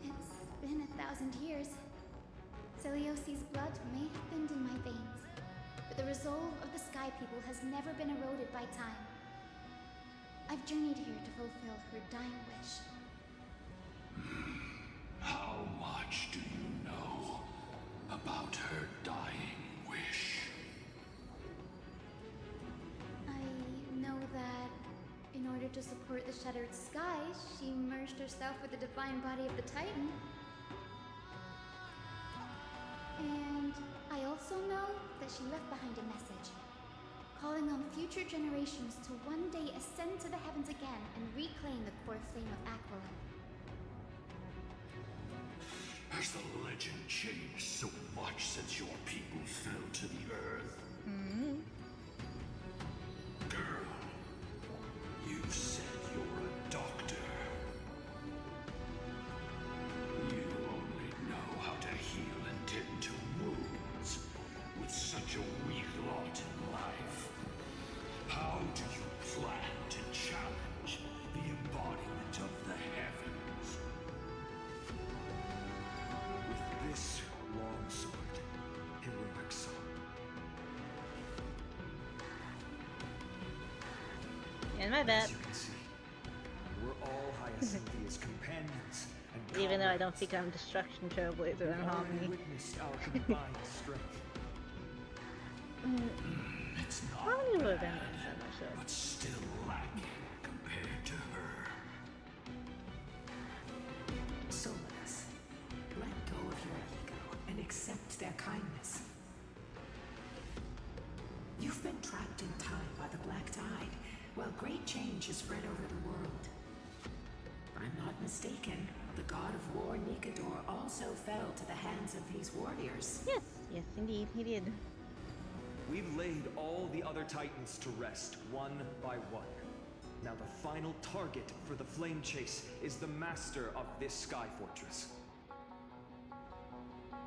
It's been 1,000 years. Celiosi's blood may have thinned in my veins, but the resolve of the Sky People has never been eroded by time. I've journeyed here to fulfill her dying wish. How much do you know about her dying wish? I know that in order to support the shattered sky, she merged herself with the divine body of the Titan. And I also know that she left behind a message, calling on future generations to one day ascend to the heavens again and reclaim the core flame of Aquila. Has the legend changed so much since your people fell to the earth? Girl, you said you're a doctor. You only know how to heal and tend to wounds with such a weak lot in life. How do you plan to challenge the embodiment of the heavens? With this long sword, heroic soul. And my bad. As you can see, we're all Hyacinthia's companions and Even though I don't comrades. think I'm Destruction Trailblazer and We've already Harmony. witnessed our combined strength. It's not Harmony would have been bad, so much though. but still lacking compared to her. Solibus, let go of your ego and accept their kindness. You've been trapped in time by the Black Tide, while great change has spread over the world. If I'm not mistaken, the god of war Nikador also fell to the hands of these warriors. Yes, yes indeed, he did. We've laid all the other Titans to rest, one by one. Now the final target for the flame chase is the master of this sky fortress.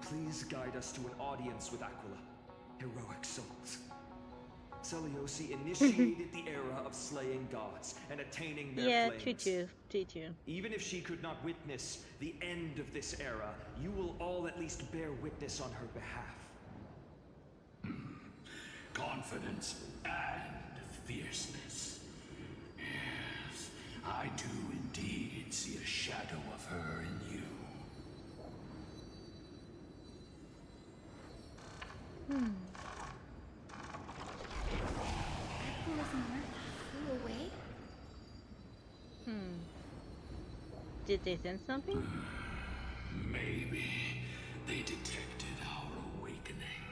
Please guide us to an audience with Aquila. Heroic souls. Celiosi initiated the era of slaying gods and attaining their Yeah, flames. true. Even if she could not witness the end of this era, you will all at least bear witness on her behalf. Confidence and fierceness. Yes, I do indeed see a shadow of her in you. Aquila's mark flew away? Did they send something? Maybe they detected our awakening.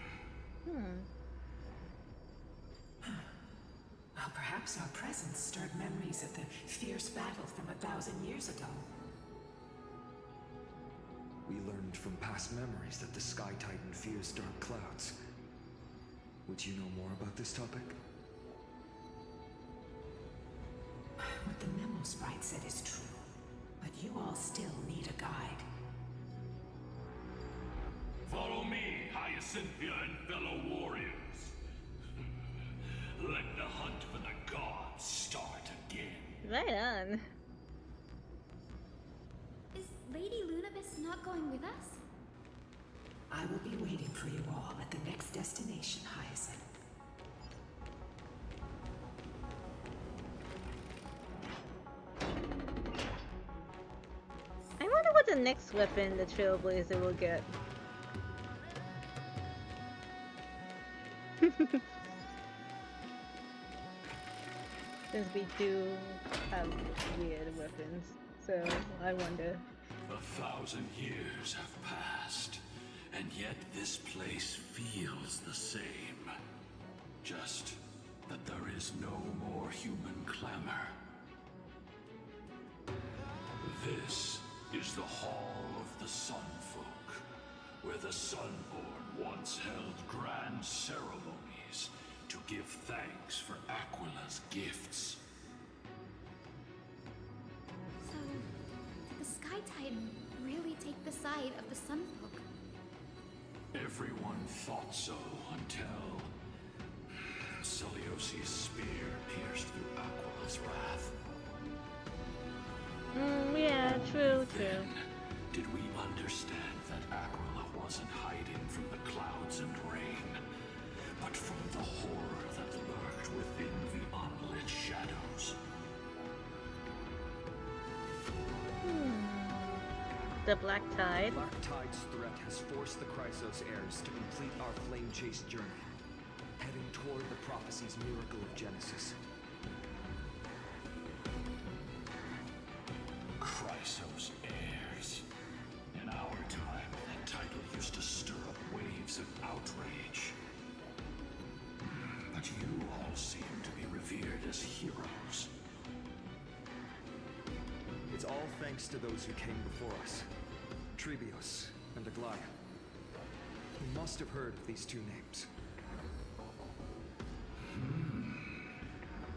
Well, perhaps Perhaps our presence stirred memories of the fierce battle from 1,000 years ago. We learned from past memories that the Sky Titan fears dark clouds. Would you know more about this topic? What the memo sprite said is true, but you all still need a guide. Follow me, Hyacinthia and fellow warriors. Let the hunt for the gods start again. Right on. Is Lady Lunabis not going with us? I will be waiting for you all at the next destination, Hyacinth. I wonder what the next weapon the Trailblazer will get. Since we do have weird weapons, so I wonder. 1,000 years have passed, and yet this place feels the same. Just that there is no more human clamor. This is the Hall of the Sunfolk, where the Sunborn once held grand ceremonies to give thanks for Aquila's gifts. So, did the Sky Titan really take the side of the Sunfolk? Everyone thought so until Celiosi's spear pierced through Aquila's wrath. Yeah, true. Then, did we understand that Aquila wasn't hiding from the clouds and rain, but from the horror that lurked within the unlit shadows? The Black Tide. Black Tide's threat has forced the Chrysos heirs to complete our flame chase journey, heading toward the prophecy's miracle of Genesis. Chrysos heirs. In our time, that title used to stir up waves of outrage. But you all seem to be revered as heroes. It's all thanks to those who came before us. Trebios and Aglaia. You must have heard of these two names.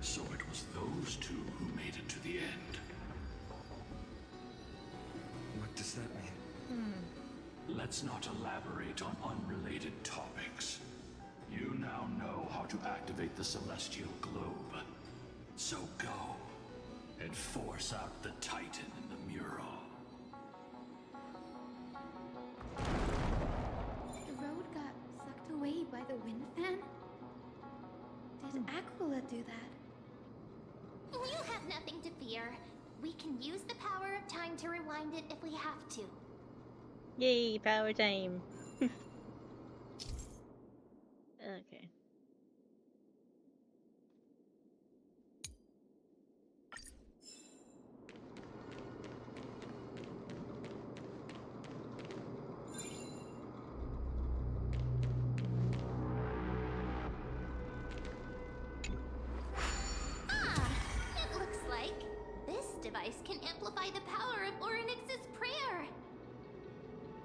So it was those two who made it to the end. What does that mean? Let's not elaborate on unrelated topics. You now know how to activate the Celestial Globe. So go and force out the Titan in the mural. The road got sucked away by the wind fan? Did Aquila do that? You have nothing to fear. We can use the power of time to rewind it if we have to. Yay, power time. Okay. It looks like this device can amplify the power of Orynyx's prayer.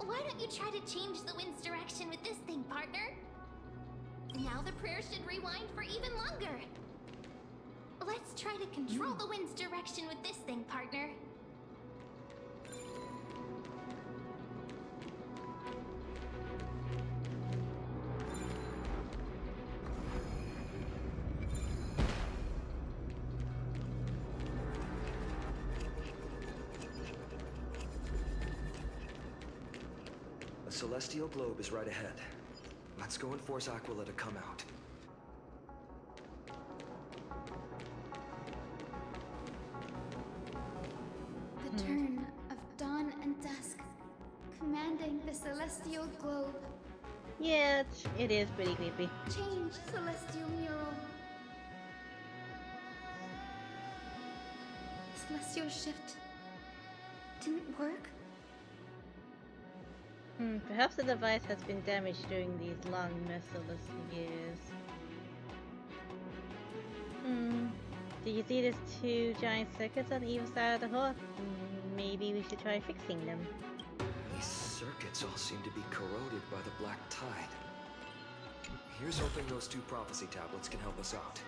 Why don't you try to change the wind's direction with this thing, partner? Now the prayer should rewind for even longer. Let's try to control the wind's direction with this thing, partner. A celestial globe is right ahead. Let's go and force Aquila to come out. The turn of dawn and dusk, commanding the celestial globe. Yeah, it is pretty creepy. Change celestial mural. Celestial shift didn't work. Perhaps the device has been damaged during these long, merciless years. Do you see these two giant circuits on either side of the hole? Maybe we should try fixing them. These circuits all seem to be corroded by the black tide. Here's hoping those 2 prophecy tablets can help us out.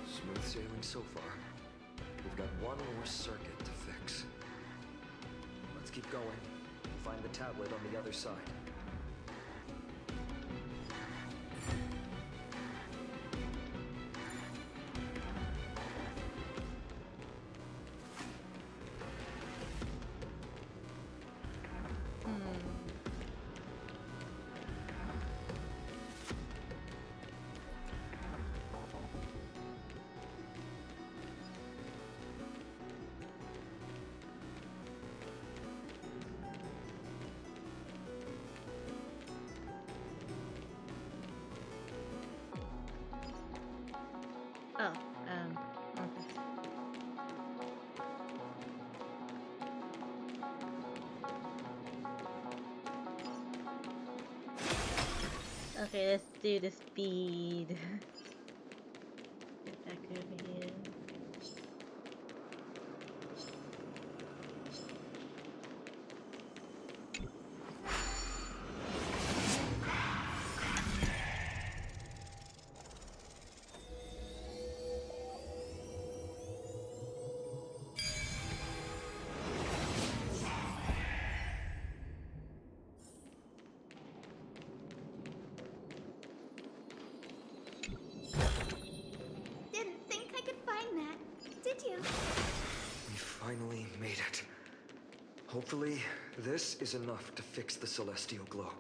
Smooth sailing so far. We've got one more circuit to fix. Let's keep going and find the tablet on the other side. Oh, okay. Okay, let's do the speed. Get back over here. Didn't think I could find that, did you? We finally made it. Hopefully, this is enough to fix the celestial globe.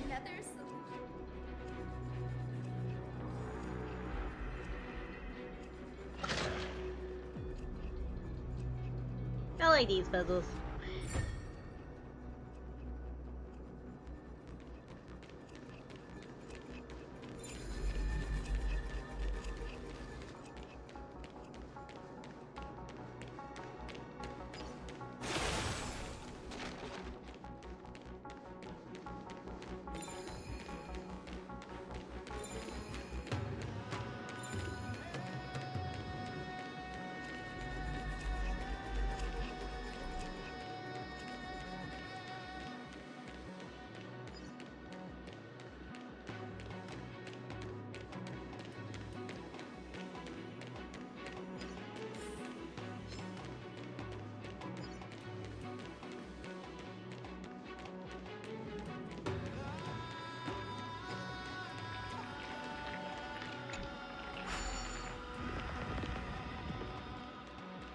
Another solution. I like these puzzles.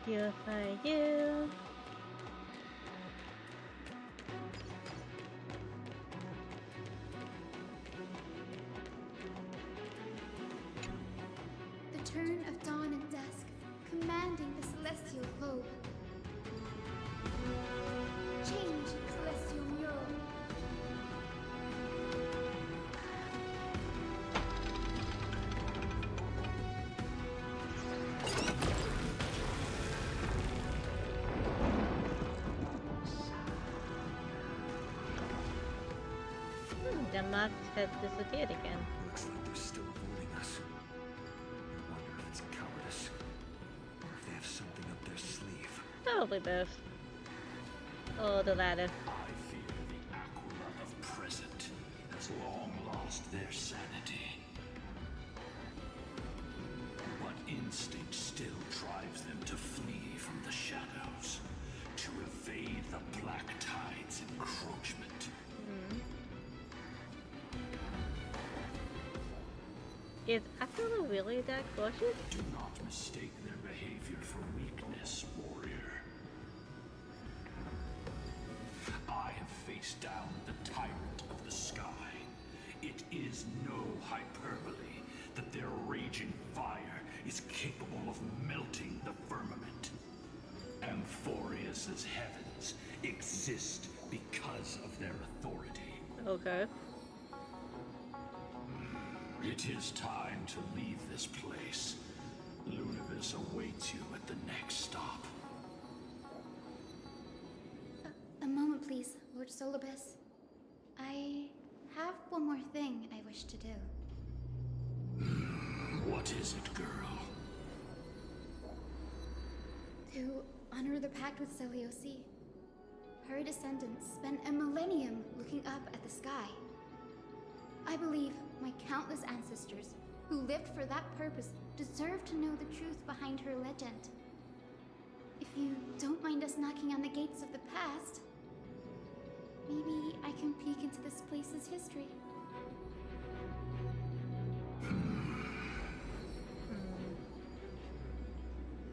Purify you. The turn of dawn and dusk, commanding the celestial globe. Change, celestial mural. Mach had disappeared again. Looks like they're still avoiding us. Wonder if it's cowardice, or if they have something up their sleeve. Probably both. Or the latter. I fear the Aquila of present has long lost their sanity. But instinct still drives them to flee from the shadows, to evade the Black Tide's encroachment. Is Aquila really that cautious? Do not mistake their behavior for weakness, warrior. I have faced down the tyrant of the sky. It is no hyperbole that their raging fire is capable of melting the firmament. Amphorius's heavens exist because of their authority. Okay. It is time to leave this place. Lunibus awaits you at the next stop. A moment, please, Lord Solibus. I have one more thing I wish to do. What is it, girl? To honor the pact with Selioci. Her descendants spent a millennium looking up at the sky. I believe my countless ancestors who lived for that purpose deserve to know the truth behind her legend. If you don't mind us knocking on the gates of the past, maybe I can peek into this place's history.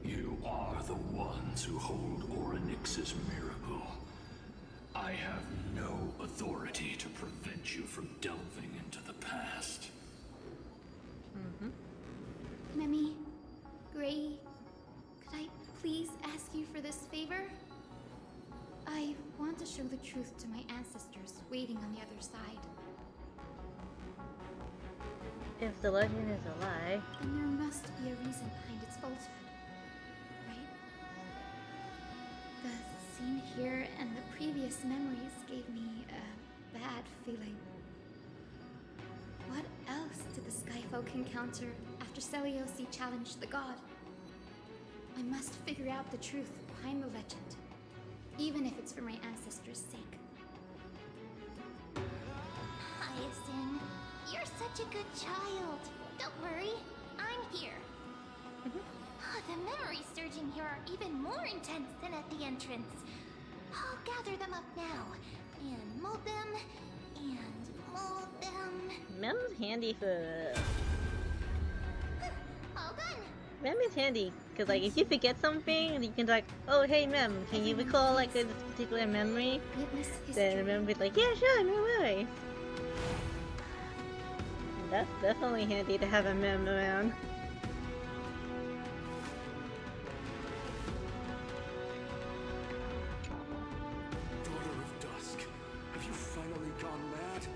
You are the ones who hold Orynyx's miracle. I have no authority to prevent you from delving into the past. Memi, Gray, could I please ask you for this favor? I want to show the truth to my ancestors waiting on the other side. If the legend is a lie, Then there must be a reason behind its falsehood, right? The scene here and the previous memories gave me a bad feeling. What else did the Skyfolk encounter after Selioci challenged the god? I must figure out the truth behind the legend, even if it's for my ancestors' sake. Hyacinth, you're such a good child. Don't worry, I'm here. The memories surging here are even more intense than at the entrance. I'll gather them up now, and mold them, and mold them. Mem's handy for. All done. Mem is handy because, like, if you forget something, you can like, oh hey Mem, can you recall like this particular memory? Then Mem would be like, yeah, sure, no worries. That's definitely handy to have a Mem around. Daughter of Dusk, have you finally gone mad?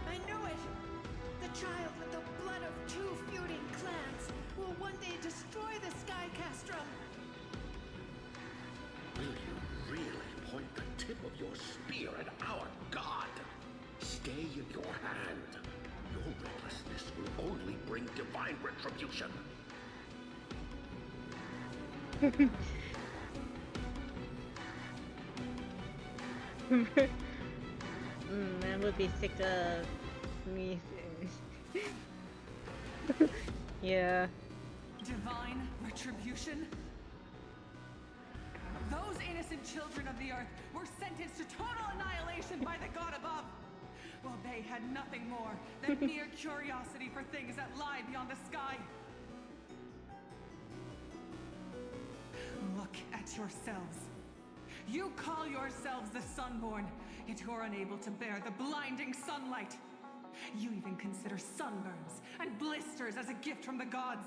I knew it! The child with the blood of two feuding clans will one day destroy the Sky Castrum! Will you really point the tip of your spear at our god? Stay in your hand. Your recklessness will only bring divine retribution. Man would be sick of me. Yeah. Divine retribution? Those innocent children of the earth were sentenced to total annihilation by the god above, while they had nothing more than mere curiosity for things that lie beyond the sky. Look at yourselves. You call yourselves the Sunborn, yet you're unable to bear the blinding sunlight. You even consider sunburns and blisters as a gift from the gods.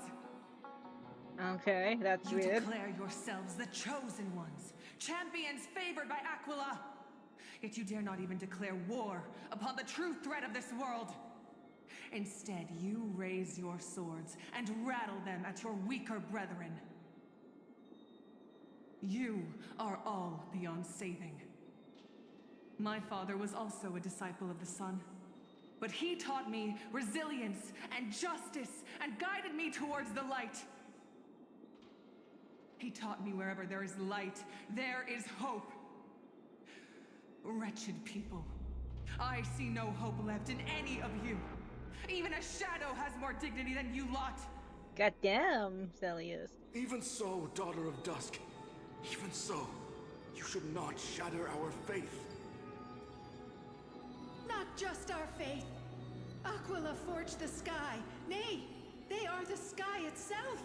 Okay, that's You weird. declare yourselves the chosen ones, champions favored by Aquila. Yet you dare not even declare war upon the true threat of this world. Instead, you raise your swords and rattle them at your weaker brethren. You are all beyond saving. My father was also a disciple of the sun. But he taught me resilience and justice and guided me towards the light. He taught me wherever there is light, there is hope. Wretched people. I see no hope left in any of you. Even a shadow has more dignity than you lot. Goddamn, Celius. Even so, Daughter of Dusk. Even so, you should not shatter our faith. Not just our faith. Aquila forged the sky. Nay, they are the sky itself.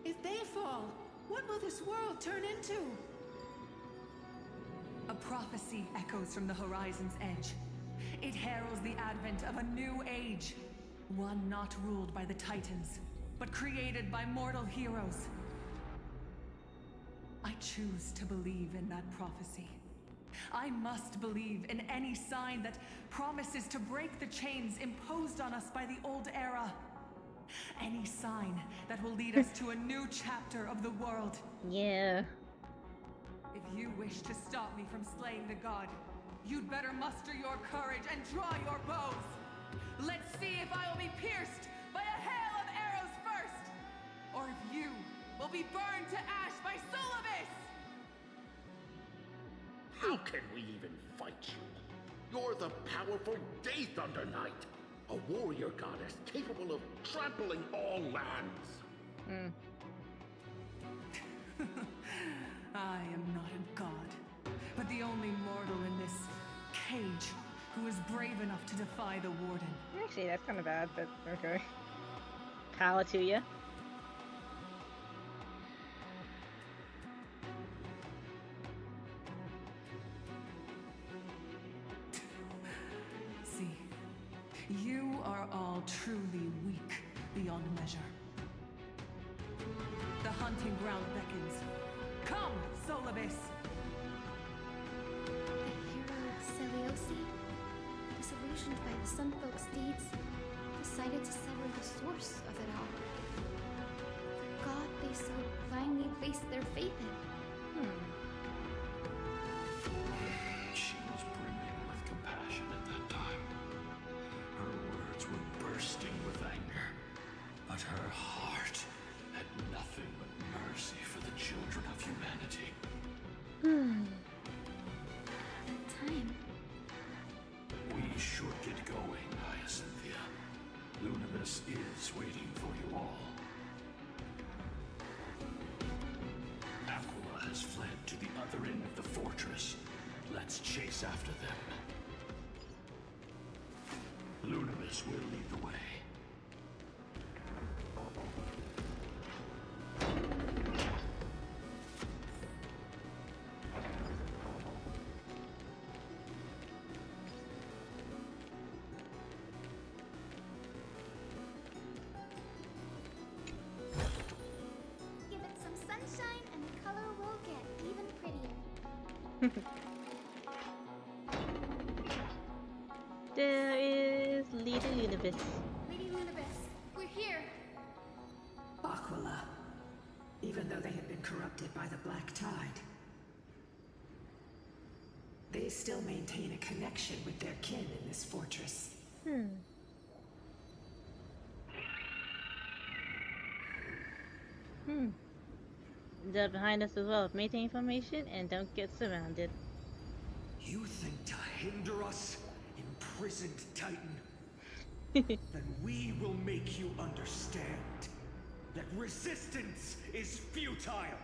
If they fall, what will this world turn into? A prophecy echoes from the horizon's edge. It heralds the advent of a new age. One not ruled by the Titans, but created by mortal heroes. I choose to believe in that prophecy. I must believe in any sign that promises to break the chains imposed on us by the old era. Any sign that will lead us to a new chapter of the world. Yeah. If you wish to stop me from slaying the god, you'd better muster your courage and draw your bows. Let's see if I will be pierced by a hail of arrows first, or if you will be burned to ash by Solibus! How can we even fight you? You're the powerful Day Thunder Knight, a warrior goddess capable of trampling all lands. I am not a god, but the only mortal in this cage who is brave enough to defy the Warden. Actually, that's kind of bad, but okay. Power to you. See, you are all truly weak beyond measure. The hunting ground beckons. Come, Solibus! The hero Celiosi, disillusioned by the Sun Folk's deeds, decided to sever the source of it all. The god they so blindly placed their faith in. She was brimming with compassion at that time. Her words were bursting with anger, but her heart had nothing but mercy for the children of humanity. That time. We should get going, Hyacinthia. Lunibus is waiting for you all. Aquila has fled to the other end of the fortress. Let's chase after them. Lunibus will lead the way. Give it some sunshine and the color will get even prettier. There is Lady Lunibus. Lady Lunibus, we're here. Aquila, even though they had been corrupted by the Black Tide, they still maintain a connection with their kin in this fortress. They're behind us as well. Maintain information and don't get surrounded. You think to hinder us, imprisoned Titan? Then we will make you understand that resistance is futile.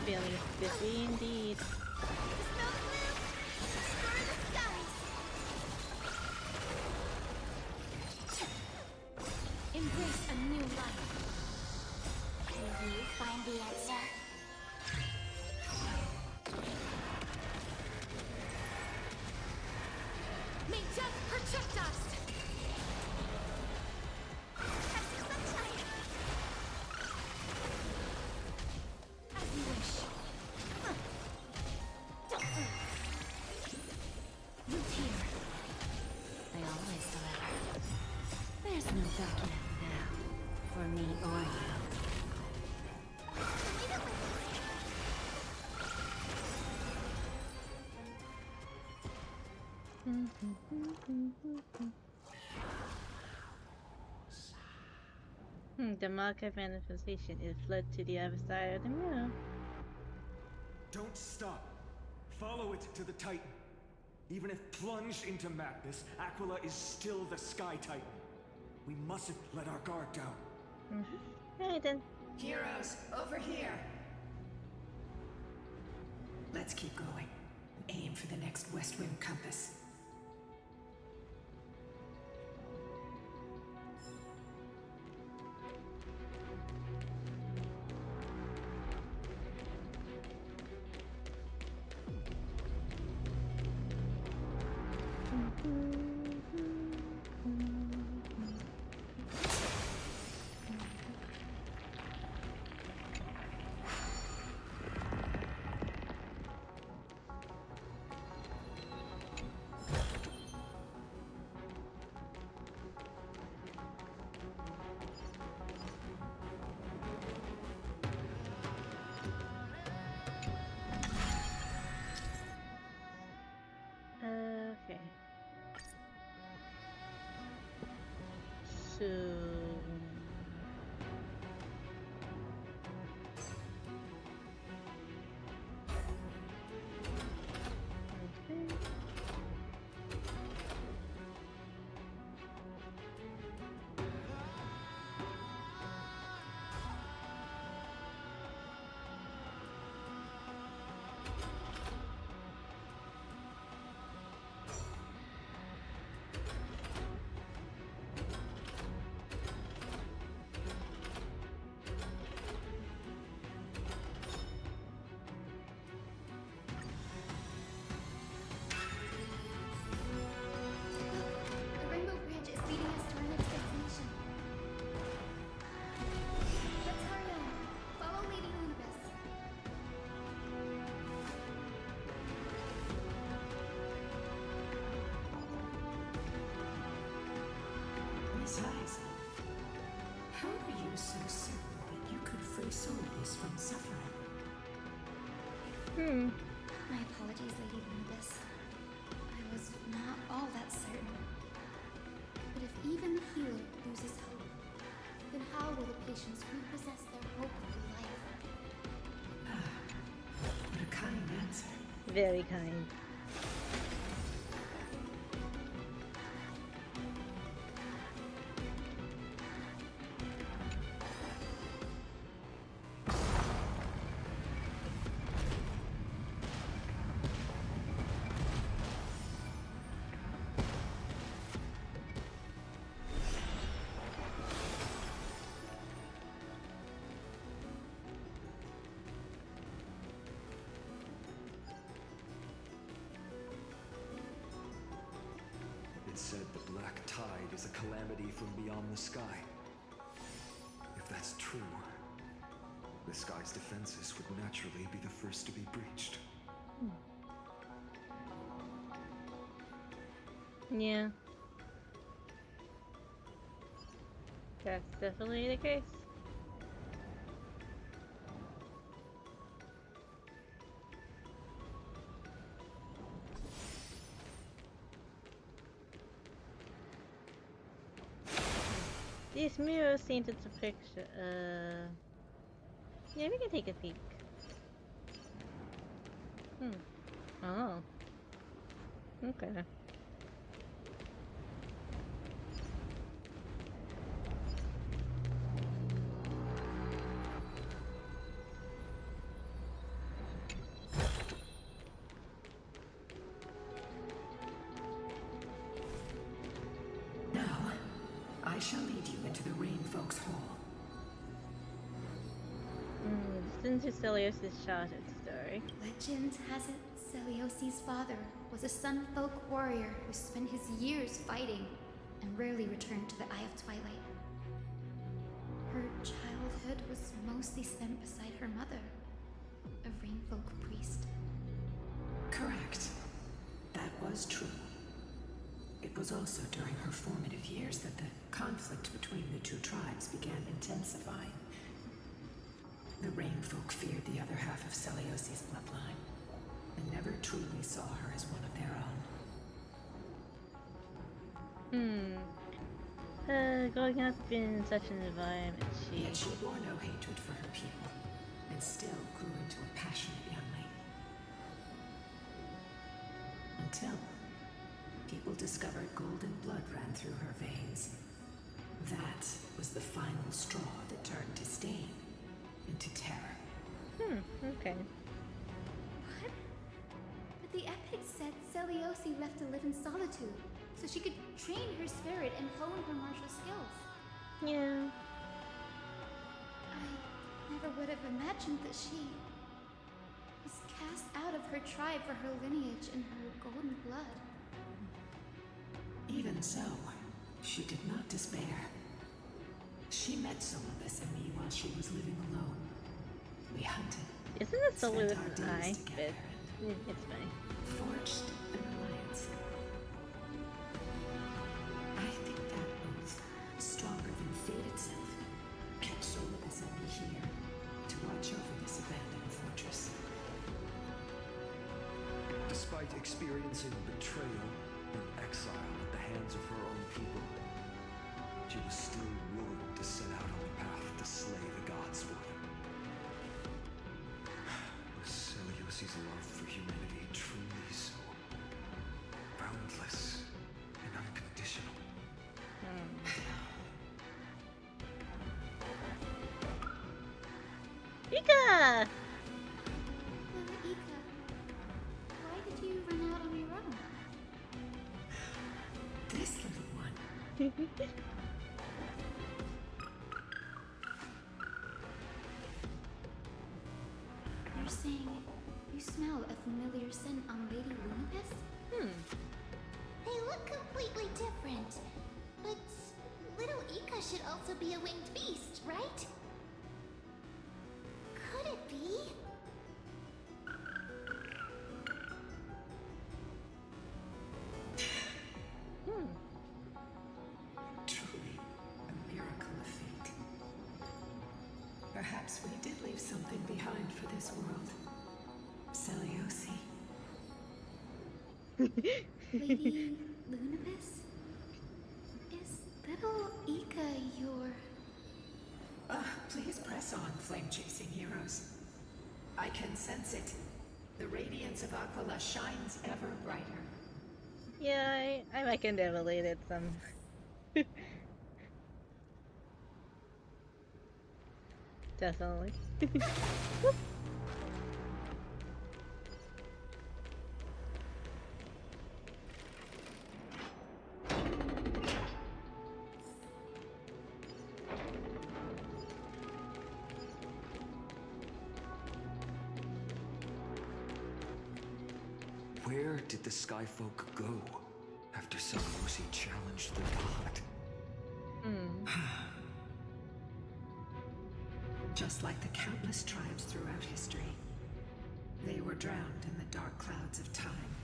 Feeling spiffy indeed. Embrace a new life. Can you find the answer? May death protect us! As you wish. Duck it now, for me or you. The Malka manifestation is fled to the other side of the mirror. Don't stop. Follow it to the Titan. Even if plunged into madness, Aquila is still the Sky Titan. We mustn't let our guard down. Hey then. Heroes, over here! Let's keep going. Aim for the next west wind compass. Okay. So... Okay. The Rainbow Bridge is leading us to our next destination. Let's hurry on. Follow Lady Lunibus. Miss Liza, how are you so certain that you could free Solidus from suffering? My apologies, Lady Lunibus. I was not all that certain. But if even the healer loses hope, then how will the patients repossess their hope for life? What a kind answer. Very kind. It said the black tide is a calamity from beyond the sky. If that's true, the sky's defenses would naturally be the first to be breached. Yeah. That's definitely the case. These mirrors seem to depict, yeah, we can take a peek. Oh. Okay. Now, I shall lead you into the Rain Folks Hall. Listen to Celios' shattered story. Legend has it Celios's father was a Sunfolk warrior who spent his years fighting and rarely returned to the Eye of Twilight. Her childhood was mostly spent beside her mother, a Rainfolk priest. Correct. That was true. It It was also during her formative years that the conflict between the two tribes began intensifying. The Rain folk feared the other half of Celiosi's bloodline, and never truly saw her as one of their own. Growing up in such an environment, Yet she bore no hatred for her people, and still grew into a passionate young lady. Until people discovered golden blood ran through her veins. That was the final straw that turned disdain into terror. Okay. What? But the epics said Celiosi left to live in solitude, so she could train her spirit and hone her martial skills. Yeah. I never would have imagined that she was cast out of her tribe for her lineage and her golden blood. Even so, she did not despair. She met Solibus and me while she was living alone. We hunted. Isn't this the with an eye? But it's fine. Forged an alliance. I think that oath, stronger than fate itself, kept Solibus and me here to watch over this abandoned fortress. Despite experiencing betrayal and exile at the hands of her own people, she was still willing to set out on the path to slay the gods for them. Was Celiosi's love for humanity truly so boundless and unconditional? Ika! Little Ika, why did you run out on your own? This little one. You're saying you smell a familiar scent on Lady Lunapis? They look completely different. But little Ika should also be a winged beast, right? Could it be? Truly a miracle of fate. Perhaps we did leave something behind for this world. Celiosi. Lady Lunapis? Is little Ika your... Please press on, flame-chasing heroes. I can sense it. The radiance of Aquila shines ever brighter. Yeah, I reckon they're related some. Definitely. Where did the Skyfolk go after Celiosi challenged the god? Just like the countless tribes throughout history, they were drowned in the dark clouds of time.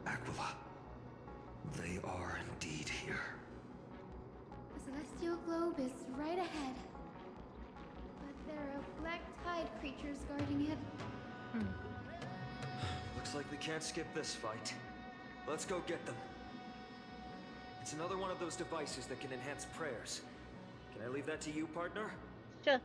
Aquila, they are indeed here. The celestial globe is right ahead. But there are black tide creatures guarding it. Looks like we can't skip this fight. Let's go get them. It's another one of those devices that can enhance prayers. Can I leave that to you, partner? Sure.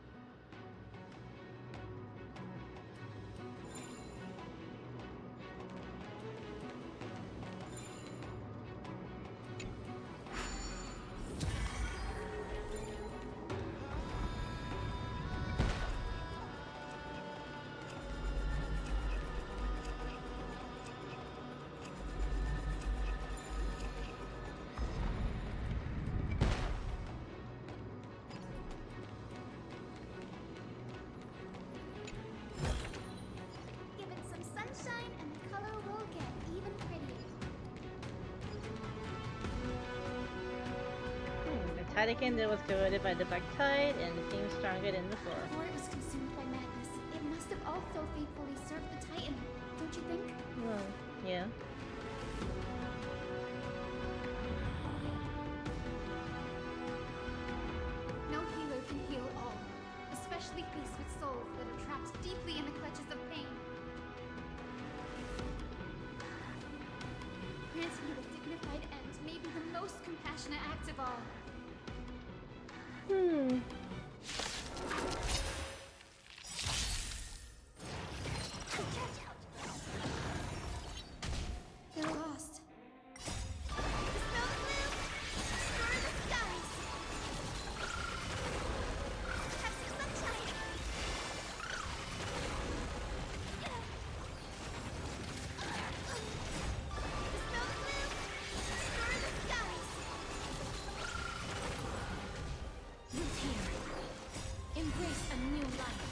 Catechin was corroded by the black tide and seemed stronger than before. Before it was consumed by madness, it must have also faithfully served the Titan, don't you think? Well, yeah. No healer can heal all, especially faced with souls that are trapped deeply in the clutches of pain. Granting you a dignified end may be the most compassionate act of all. They're lost. Dispel the gloom! Restore the skies! Have some sunshine! Dispel the gloom! Restore the skies! Root here. Embrace a new life.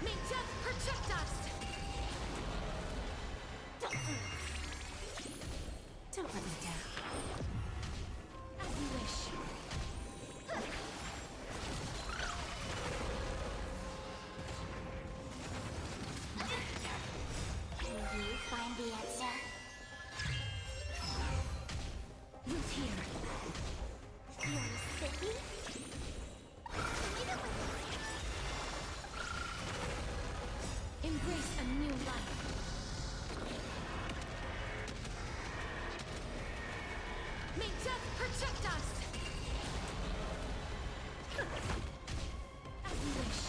May death protect us! Don't let me down. As you wish. Will you find the answer? Root here. You're sticky? Leave it with me. Embrace a new life. May death protect us! As you wish.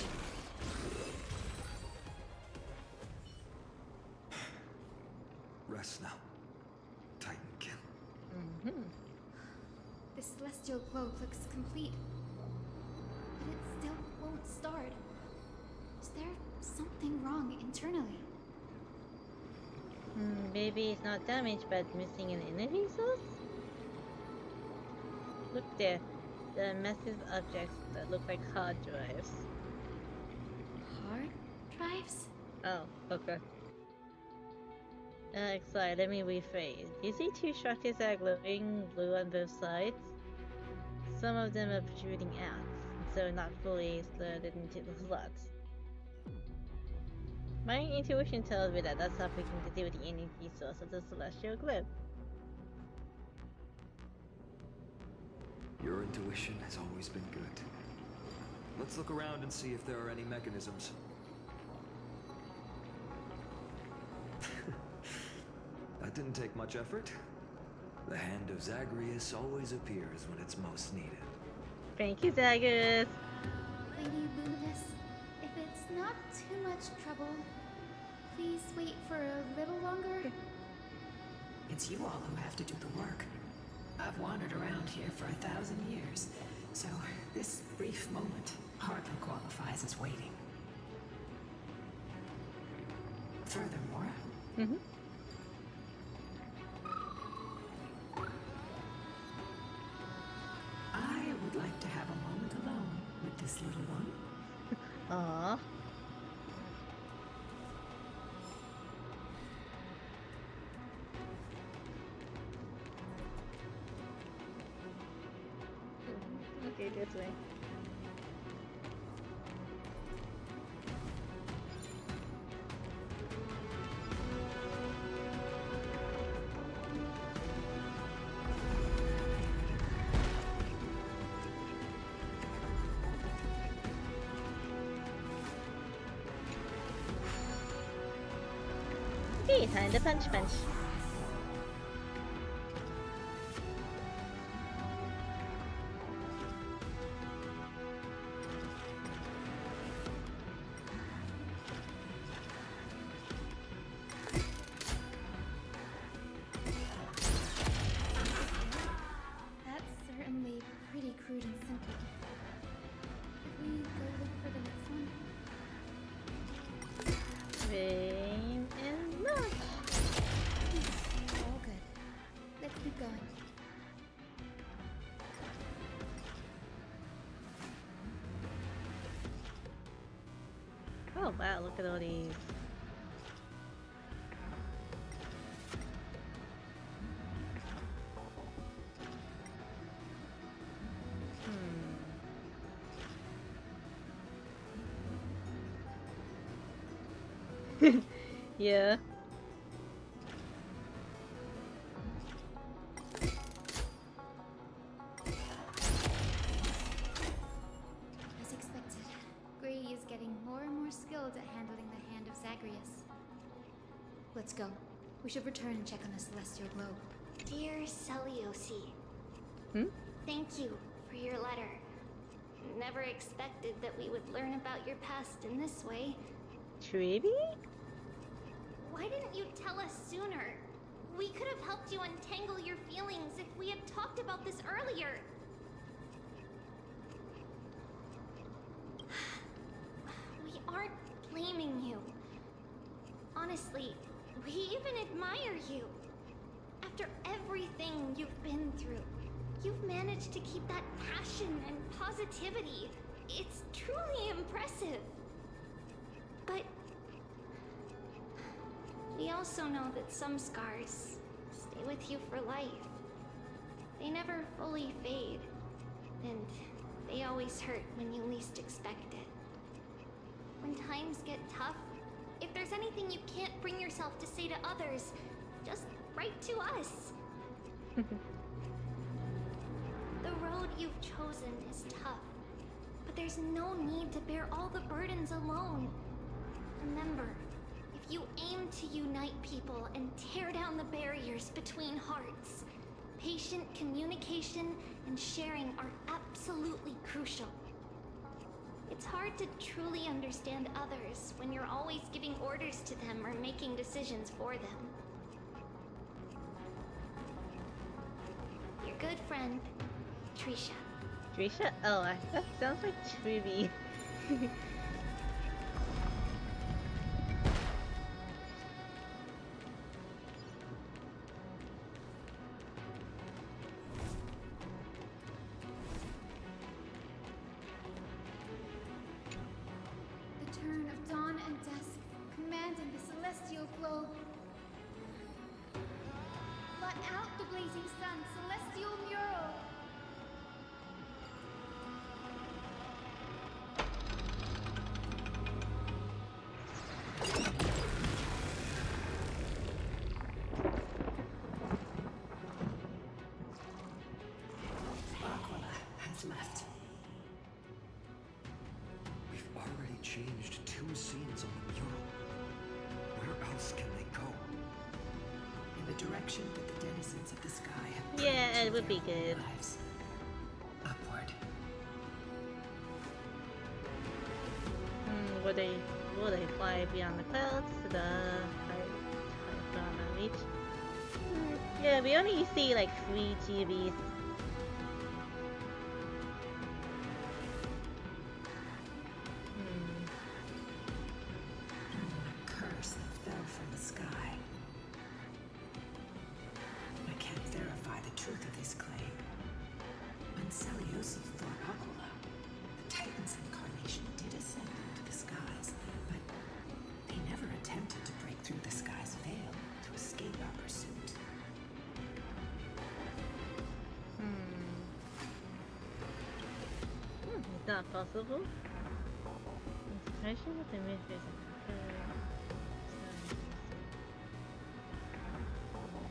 Rest now, Titankin. The celestial globe looks complete, but it still won't start. Is there something wrong internally? Maybe it's not damaged, but missing an energy source? Look there. The massive objects that look like hard drives. Hard drives? Oh, okay. Sorry, let me rephrase. You see two structures that are glowing blue on both sides? Some of them are protruding out, so not fully slotted into the slots. My intuition tells me that that's something to do with the energy source of the celestial globe. Your intuition has always been good. Let's look around and see if there are any mechanisms. That didn't take much effort. The hand of Zagreus always appears when it's most needed. Thank you, Zagreus! Lady Luminous, if it's not too much trouble, please wait for a little longer. It's you all who have to do the work. I've wandered around here for 1,000 years, so this brief moment hardly qualifies as waiting. Furthermore, I would like to have a moment alone with this little one. Aww. Okay, this way. Okay, time to punch. That's certainly pretty crude and simple. Could we go look for the next one? Rain and launch. All good. Let's keep going. Oh wow, look at all these. Yeah. As expected, Gray is getting more and more skilled at handling the hand of Zagreus. Let's go. We should return and check on the celestial globe. Dear Seliosi, thank you for your letter. Never expected that we would learn about your past in this way. Treeby? Why didn't you tell us sooner? We could have helped you untangle your feelings if we had talked about this earlier. We aren't blaming you. Honestly, we even admire you. After everything you've been through, you've managed to keep that passion and positivity. It's truly impressive. But we also know that some scars stay with you for life. They never fully fade, and they always hurt when you least expect it. When times get tough, if there's anything you can't bring yourself to say to others, just write to us. The road you've chosen is tough, but there's no need to bear all the burdens alone. Remember, if you aim to unite people and tear down the barriers between hearts, patient communication and sharing are absolutely crucial. It's hard to truly understand others when you're always giving orders to them or making decisions for them. Your good friend, Trisha. Trisha? Oh, that sounds like Treeby. The turn of dawn and dusk, commanding the celestial globe. Blot out the blazing sun, celestial mural. Aquila has left. We've already changed 2 scenes on the mural. Where else can they go? In the direction that the denizens of the sky have Yeah, it would be their good. lives. Upward. Will they fly beyond the clouds to the beyond the reach? Yeah, we only see like 3 GBs. A curse that fell from the sky. I can't verify the truth of this claim. When Seliosi fought Aquila, the Titan's incarnation did ascend into the skies, but they never attempted to break through the sky's veil to escape our pursuit. It's not possible. Inspiration with the midface.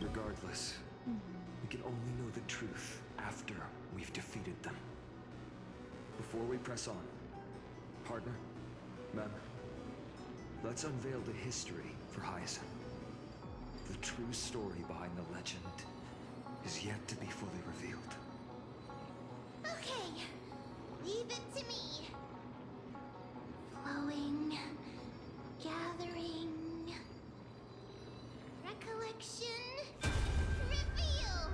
Regardless, we can only know the truth after we've defeated them. Before we press on, partner, ma'am, let's unveil the history for Hyacinth. The true story behind the legend is yet to be fully revealed. Okay, leave it to me. Flowing, gathering, recollection, reveal.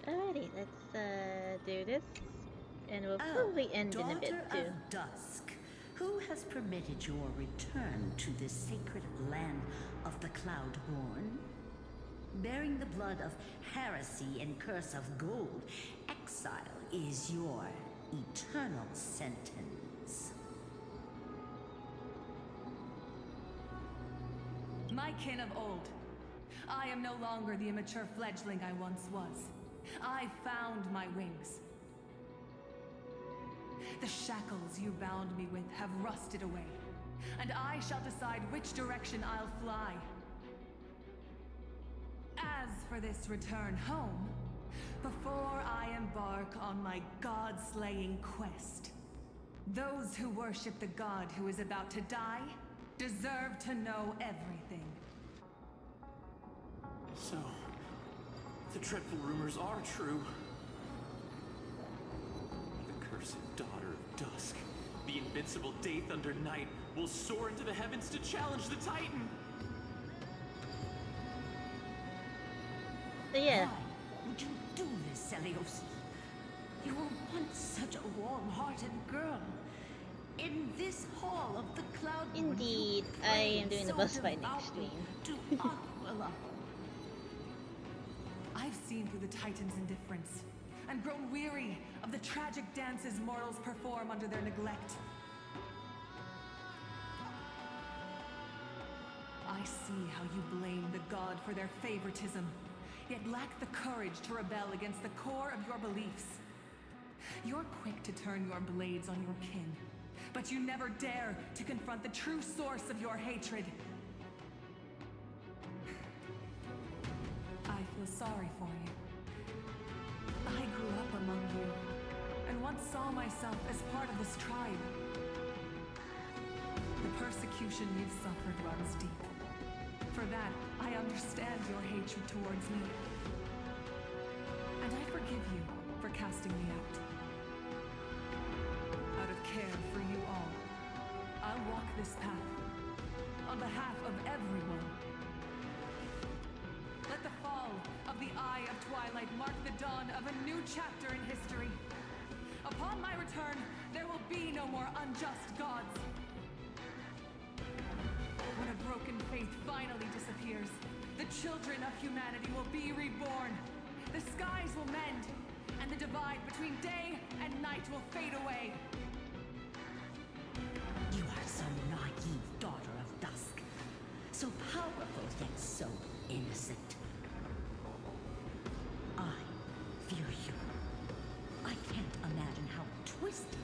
Alrighty, let's do this. And we'll probably end in a bit Daughter too. of Dusk, who has permitted your return to this sacred land of the Cloudborn? Bearing the blood of heresy and curse of gold, exile is your eternal sentence. My kin of old, I am no longer the immature fledgling I once was. I found my wings. The shackles you bound me with have rusted away, and I shall decide which direction I'll fly. As for this return home, before I embark on my god-slaying quest, those who worship the god who is about to die deserve to know everything. So, the dreadful rumors are true. The cursed daughter of dusk, the invincible Day Thunder Knight, will soar into the heavens to challenge the Titan. So yeah. Why would you do this, Seliosi? You were once such a warm-hearted girl. In this hall of the Cloud Moon, Indeed, I am doing the boss fight next stream. To Aquila. I've seen through the Titan's indifference, and grown weary of the tragic dances mortals perform under their neglect. I see how you blame the god for their favoritism, yet lack the courage to rebel against the core of your beliefs. You're quick to turn your blades on your kin, but you never dare to confront the true source of your hatred. I feel sorry for you. I grew up among you, and once saw myself as part of this tribe. The persecution you've suffered runs deep. For that, I understand your hatred towards me. And I forgive you for casting me out. Out of care for you all, I'll walk this path on behalf of everyone. Let the fall of the Eye of Twilight mark the dawn of a new chapter in history. Upon my return, there will be no more unjust gods. When a broken faith finally disappears, the children of humanity will be reborn. The skies will mend, and the divide between day and night will fade away. You are so naive, daughter of dusk. So powerful, yet so innocent. I fear you. I can't imagine how twisted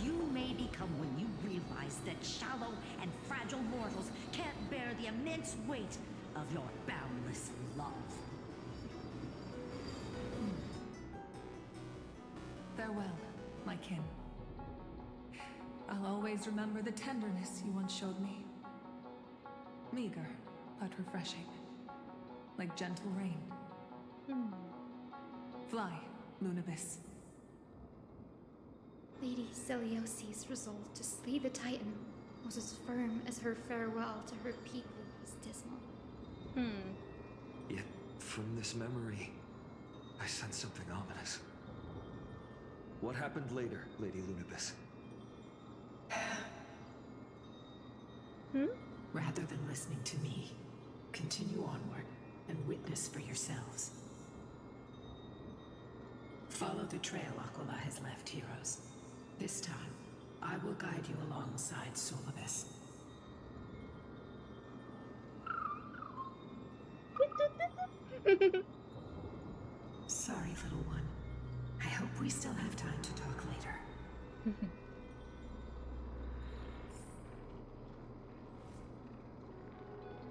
you may become when you realize that shallow and fragile mortals can't bear the immense weight of your boundless love. Farewell, my kin. I'll always remember the tenderness you once showed me. Meager, but refreshing. Like gentle rain. Fly, Lunabis. Lady Celiosi's resolve to slay the Titan was as firm as her farewell to her people was dismal. Yet, from this memory, I sense something ominous. What happened later, Lady Lunabis? Rather than listening to me, continue onward and witness for yourselves. Follow the trail Aquila has left, heroes. This time, I will guide you alongside Solibus. Sorry, little one. I hope we still have time to talk later.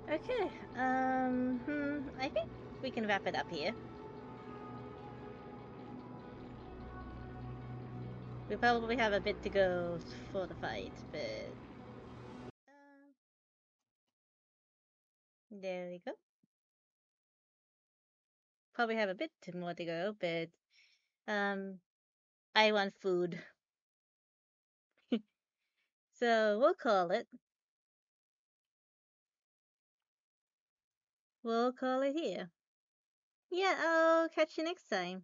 Okay, I think we can wrap it up here. We probably have a bit to go for the fight, but there we go. Probably have a bit more to go, but I want food. So we'll call it. We'll call it here. Yeah, I'll catch you next time.